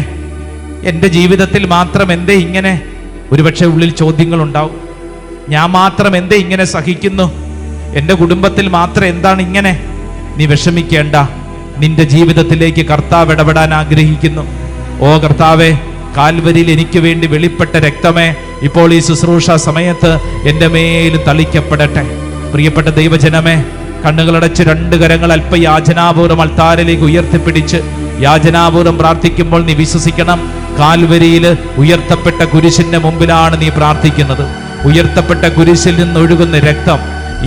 എൻ്റെ ജീവിതത്തിൽ മാത്രം എന്തേ ഇങ്ങനെ? ഒരുപക്ഷെ ഉള്ളിൽ ചോദ്യങ്ങളുണ്ടാവും. ഞാൻ മാത്രം എന്തേ ഇങ്ങനെ സഹിക്കുന്നു? എൻ്റെ കുടുംബത്തിൽ മാത്രം എന്താണ് ഇങ്ങനെ? നീ വിഷമിക്കേണ്ട. നിന്റെ ജീവിതത്തിലേക്ക് കർത്താവ് ഇടപെടാൻ ആഗ്രഹിക്കുന്നു. ഓ കർത്താവേ, കാൽവരിയിൽ എനിക്ക് വേണ്ടി വെളിപ്പെട്ട രക്തമേ, ഇപ്പോൾ ഈ ശുശ്രൂഷ സമയത്ത് എൻ്റെ മേൽ തളിക്കപ്പെടട്ടെ. പ്രിയപ്പെട്ട ദൈവജനമേ, കണ്ണുകളടച്ച് രണ്ട് കരങ്ങൾ അല്പ യാചനാപൂർവ്വം അൾത്താരയിലേക്ക് ഉയർത്തിപ്പിടിച്ച് യാചനാപൂർവ്വം പ്രാർത്ഥിക്കുമ്പോൾ നീ വിശ്വസിക്കണം, കാൽവരിയിൽ ഉയർത്തപ്പെട്ട കുരിശിന്റെ മുമ്പിലാണ് നീ പ്രാർത്ഥിക്കുന്നത്. ഉയർത്തപ്പെട്ട കുരിശിൽ നിന്നൊഴുകുന്ന രക്തം,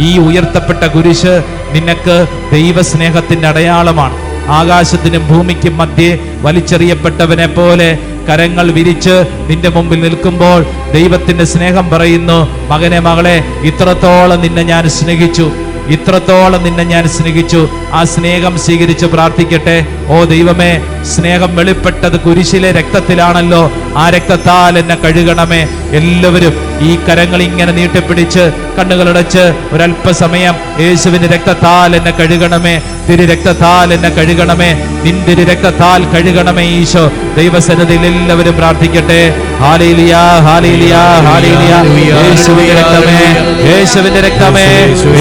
ഈ ഉയർത്തപ്പെട്ട കുരിശ് നിനക്ക് ദൈവസ്നേഹത്തിന്റെ അടയാളമാണ്. ആകാശത്തിനും ഭൂമിക്കും മധ്യേ വലിച്ചെറിയപ്പെട്ടവനെ പോലെ കരങ്ങൾ വിരിച്ച് നിന്റെ മുമ്പിൽ നിൽക്കുമ്പോൾ ദൈവത്തിന്റെ സ്നേഹം പറയുന്നു, മകനെ, മകളെ, ഇത്രത്തോളം നിന്നെ ഞാൻ സ്നേഹിച്ചു, ഇത്രത്തോളം നിന്നെ ഞാൻ സ്നേഹിച്ചു. ആ സ്നേഹം സ്വീകരിച്ച് പ്രാർത്ഥിക്കട്ടെ. ഓ ദൈവമേ, സ്നേഹം വെളിപ്പെട്ടത് കുരിശിലെ രക്തത്തിലാണല്ലോ. ആ രക്തത്താൽ എന്നെ കഴുകണമേ. എല്ലാവരും ഈ കരങ്ങൾ ഇങ്ങനെ നീട്ടിപ്പിടിച്ച് കണ്ണുകളടച്ച് ഒരല്പസമയം യേശുവിന്റെ രക്തത്താൽ എന്നെ കഴുകണമേ, തിരു രക്തത്താൽ എന്നെ കഴുകണമേ, നിന്റെ രക്തത്താൽ കഴുകണമേ ഈശോ. ദൈവസന്നിധിയിൽ എല്ലാവരും പ്രാർത്ഥിക്കട്ടെ. Hallelujah, hallelujah, hallelujah. യേശുവിന്റെ രക്തമേ, യേശുവിന്റെ രക്തമേ,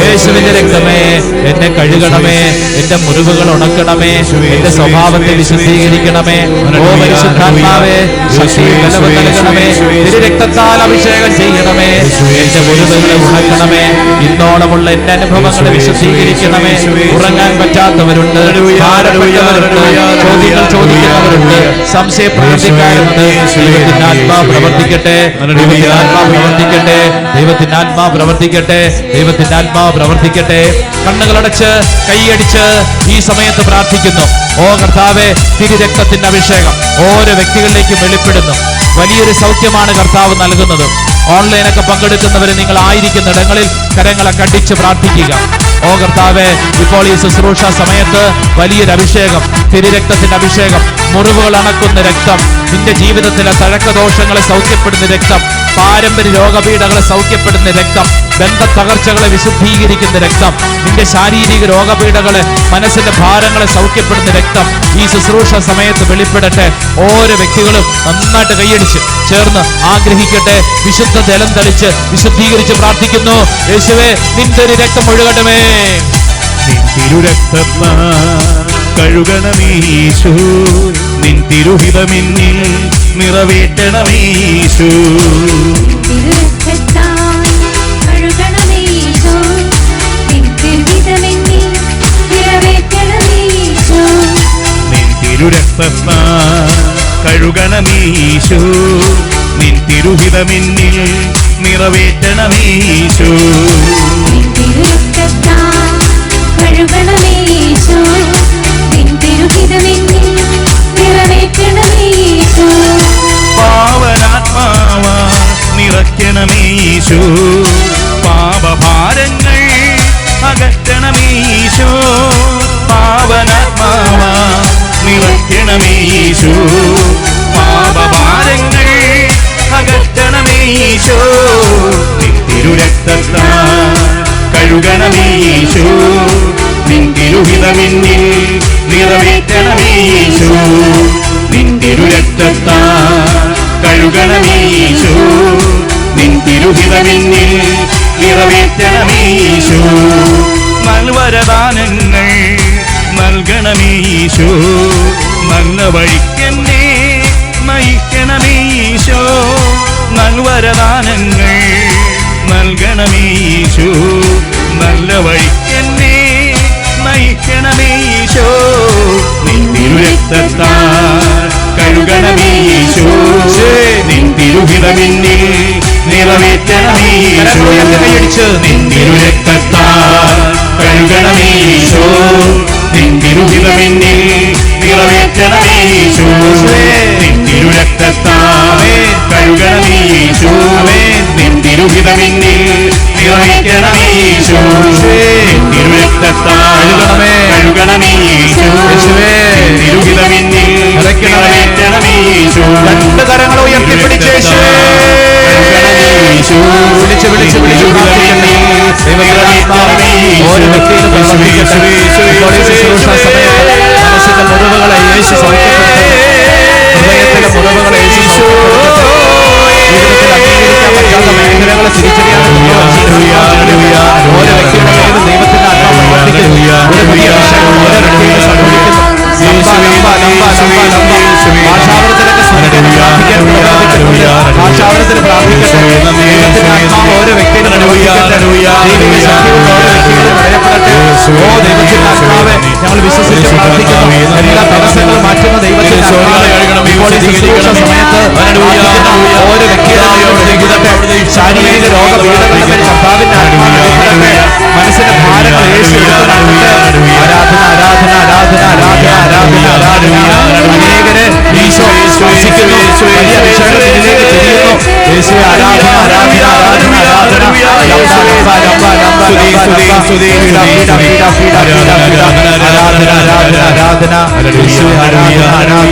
യേശുവിന്റെ രക്തമേ, എന്നെ കഴുകണമേ, എന്റെ മുറിവുകൾ ഉണക്കണമേ, എന്റെ സ്വഭാവത്തെ വിശുദ്ധീകരിക്കണമേ. ഓ പരിശുദ്ധാത്മാവേ, ശക്തി ബലം നൽകണമേ, തിരു രക്തത്താൽ അഭിഷേകം ചെയ്യണമേ, എന്റെ മുറിവുകളെ ഉണക്കണമേ. ഇന്നോളമുള്ള എന്റെ അനുഭവങ്ങളെ വിശുദ്ധീകരിക്കണമേ. ഉറങ്ങാൻ പറ്റാത്തവരുണ്ട്, ഭാരപ്പെട്ടവരുണ്ട്, ചോദ്യങ്ങൾ ചോദിക്കുന്നവരുണ്ട്, സംശയ പ്രവർത്തിക്കാരുണ്ട്. ദൈവത്തിന്റെ ആത്മാവ് പ്രവർത്തിക്കട്ടെ, ദൈവത്തിന്റെ ആത്മാവ് പ്രവർത്തിക്കട്ടെ, ദൈവത്തിന്റെ ആത്മാവ് പ്രവർത്തിക്കട്ടെ, ദൈവത്തിന്റെ ആത്മാവ് പ്രവർത്തിക്കട്ടെ. കണ്ണുകളടച്ച് കൈയടിച്ച് ഈ സമയത്ത് പ്രാർത്ഥിക്കുന്നു. ഓ കർത്താവേ, തിരു രക്തത്തിന്റെ അഭിഷേകം ഓരോ വ്യക്തികളിലേക്കും വെളിപ്പെടുന്നു. വലിയൊരു സൗഖ്യമാണ് കർത്താവ് നൽകുന്നത്. ഓൺലൈനൊക്കെ പങ്കെടുക്കുന്നവര് നിങ്ങൾ ആയിരിക്കുന്ന ഇടങ്ങളിൽ കരങ്ങളെ കടിച്ച് പ്രാർത്ഥിക്കുക. ഓ കർത്താവേ, ഇപ്പോൾ ഈ ശുശ്രൂഷ സമയത്ത് വലിയൊരു അഭിഷേകം, തിരുരക്തത്തിന്റെ അഭിഷേകം, മുറിവുകൾ അണക്കുന്ന രക്തം, നിന്റെ ജീവിതത്തിലെ തഴക്കദോഷങ്ങളെ സൗഖ്യപ്പെടുന്ന രക്തം, പാരമ്പര്യ രോഗപീഠകളെ സൗഖ്യപ്പെടുന്ന രക്തം, ബന്ധ തകർച്ചകളെ വിശുദ്ധീകരിക്കുന്ന രക്തം, നിന്റെ ശാരീരിക രോഗപീഠകളെ, മനസ്സിന്റെ ഭാരങ്ങളെ സൗഖ്യപ്പെടുന്ന രക്തം ഈ ശുശ്രൂഷ സമയത്ത് വെളിപ്പെടട്ടെ. ഓരോ വ്യക്തികളും നന്നായിട്ട് കൈയടിച്ച് ചേർന്ന് ആഗ്രഹിക്കട്ടെ. വിശുദ്ധ ജലം തളിച്ച് വിശുദ്ധീകരിച്ച് പ്രാർത്ഥിക്കുന്നു. യേശുവേ, നിന്റെ ഒരു രക്തം ഒഴുകണമേ, നിൻ തിരുരക്തത്താൽ കഴുകണമീശോ, നിൻ തിരുഹിതമെന്നിൽ നിറവേറ്റണമീശോ. തിരുരക്തത്താൽ കഴുകണമീശോ, നിൻ തിരുഹിതമെന്നിൽ നിറവേറ്റണമീശോ. നിൻ തിരുരക്തത്താൽ കഴുകണമീശോ, നിൻ തിരുഹിതമെന്നിൽ നിറവേറ്റണമീശോ. നിൻ തിരുരക്തത്താൽ കഴുകണമീശോ, നിൻ തിരുഹിതമെന്നിൽ നിറവേറ്റണമീശോ. പാവനാത്മാവാ നിറയ്ക്കണമീശോ, പാപഭാരങ്ങൾ അകറ്റണമീശോ. പാവനാത്മാവാ നിറയ്ക്കണമീശോ, പാപഭാരങ്ങൾ അകറ്റണമീശോ. നിൻ തിരുരക്തത്താൽ കഴുകണമീശോ, നിൻ തിരുഹിതമെന്നിൽ നിറവേറ്റണമീശോ. നിൻ തിരുരക്തത്താൽ കഴുകണമീശോ, നിൻ തിരുഹിതമെന്നിൽ നിറവേറ്റണമീശോ. നൽവരദാനങ്ങൾ നൽകണമീശോ, നല്ല വഴിക്കെന്നെ നയിക്കണമീശോ. നൽവരദാനങ്ങൾ നൽകണമീശോ, നല്ല വഴിക്കെന്നെ നയിക്കണമീശോ. നിൻ തിരുരക്തത്താൽ കഴുകണമീശോ, നിൻ തിരുഹിതമെന്നിൽ നിറവേറ്റണമീശോ. നിൻ തിരുരക്തത്താൽ കഴുകണമീശോ, നിൻ തിരുഹിതമെന്നിൽ നിറവേറ്റണമേ യേശു നിൻ തിരുരക്തത്താൽ കഴുകണമേ യേശു നിൻ തിരുഹിതമെന്നിൽ നിറവേറ്റണമേ യേശു നിൻ തിരുരക്തത്താൽ കഴുകണമേ യേശു നിൻ തിരുഹിതമെന്നിൽ നിറവേറ്റണമേ യേശു രണ്ട് കരങ്ങൾ ഉയർത്തിപ്പിടിച്ച് യേശുവേ വിളിച്ച് വിളിച്ച് വിളിച്ച് പ്രാർത്ഥിക്കട്ടെ. ദൈവത്തിനാത്മാവേ ഓരോ വ്യക്തിയിലും പ്രവർത്തിക്കട്ടെ. ഇപ്പോൾ ഈ ശുശ്രൂഷ സമയത്ത് മനസ്സിന്റെ മുറിവുകളെ യേശു സൗഖ്യപ്പെടുത്തട്ടെ. ഹൃദയത്തിലെ മുറിവുകളെ യേശു സൗഖ്യപ്പെടുത്തട്ടെ. ജീവിതത്തിൽ അംഗീകരിക്കാൻ പറ്റാത്ത മേഖലകളെ തിരിച്ചറിയാൻ ഓരോ വ്യക്തിയുടെ മേലും ദൈവത്തിന്റെ ആത്മാവ് പ്രവർത്തിക്കുന്നു. ഒരു പുതിയ വിഷയം ഓരോ വ്യക്തിയിലും സംഭവിക്കുന്നു. ഭാഷാവരത്തിന് പ്രാർത്ഥിക്കട്ടെ. ദൈവത്തിന്റെ ആത്മാവ് ഓരോ വ്യക്തിയിലും പ്രവർത്തിക്കട്ടെ. ദൈവിക ശക്തികൾ ഓരോ വ്യക്തികളും നിറയപ്പെടട്ടെ. ഓ ദൈവത്തിന്റെ ആത്മാവെ ഞങ്ങൾ വിശ്വസിച്ച് പ്രാർത്ഥിക്കുന്നു. എല്ലാ തടസ്സങ്ങളും മാറ്റുന്ന ദൈവത്തിന്റെ ആത്മാവെ ഇപ്പോൾ ഈ ശുശ്രൂഷ സമയത്ത് ഓരോ വ്യക്തിയുടെ ശാരീരിക രോഗപീഠകളുടെ കർത്താവിന്റെ ആത്മാവ് മനസ്സിന്റെ ഭാരങ്ങൾ യേശു എടുത്തുകൊണ്ടാകട്ടെ. ആരാധന ആരാധന ആരാധന ആരാധന ആരാധന ആരാധന. അനേകരെ ഈശോ സ്പർശിക്കുന്നു. വലിയ വിഷയങ്ങളിലേക്ക് തിരിയുന്നു. യേശുവേ ആരാധന ആരാധന ആരാധന ആരാധന. ആരാധന ആരാധന ആരാധന. യേശുവേ ആരാധന ആരാധന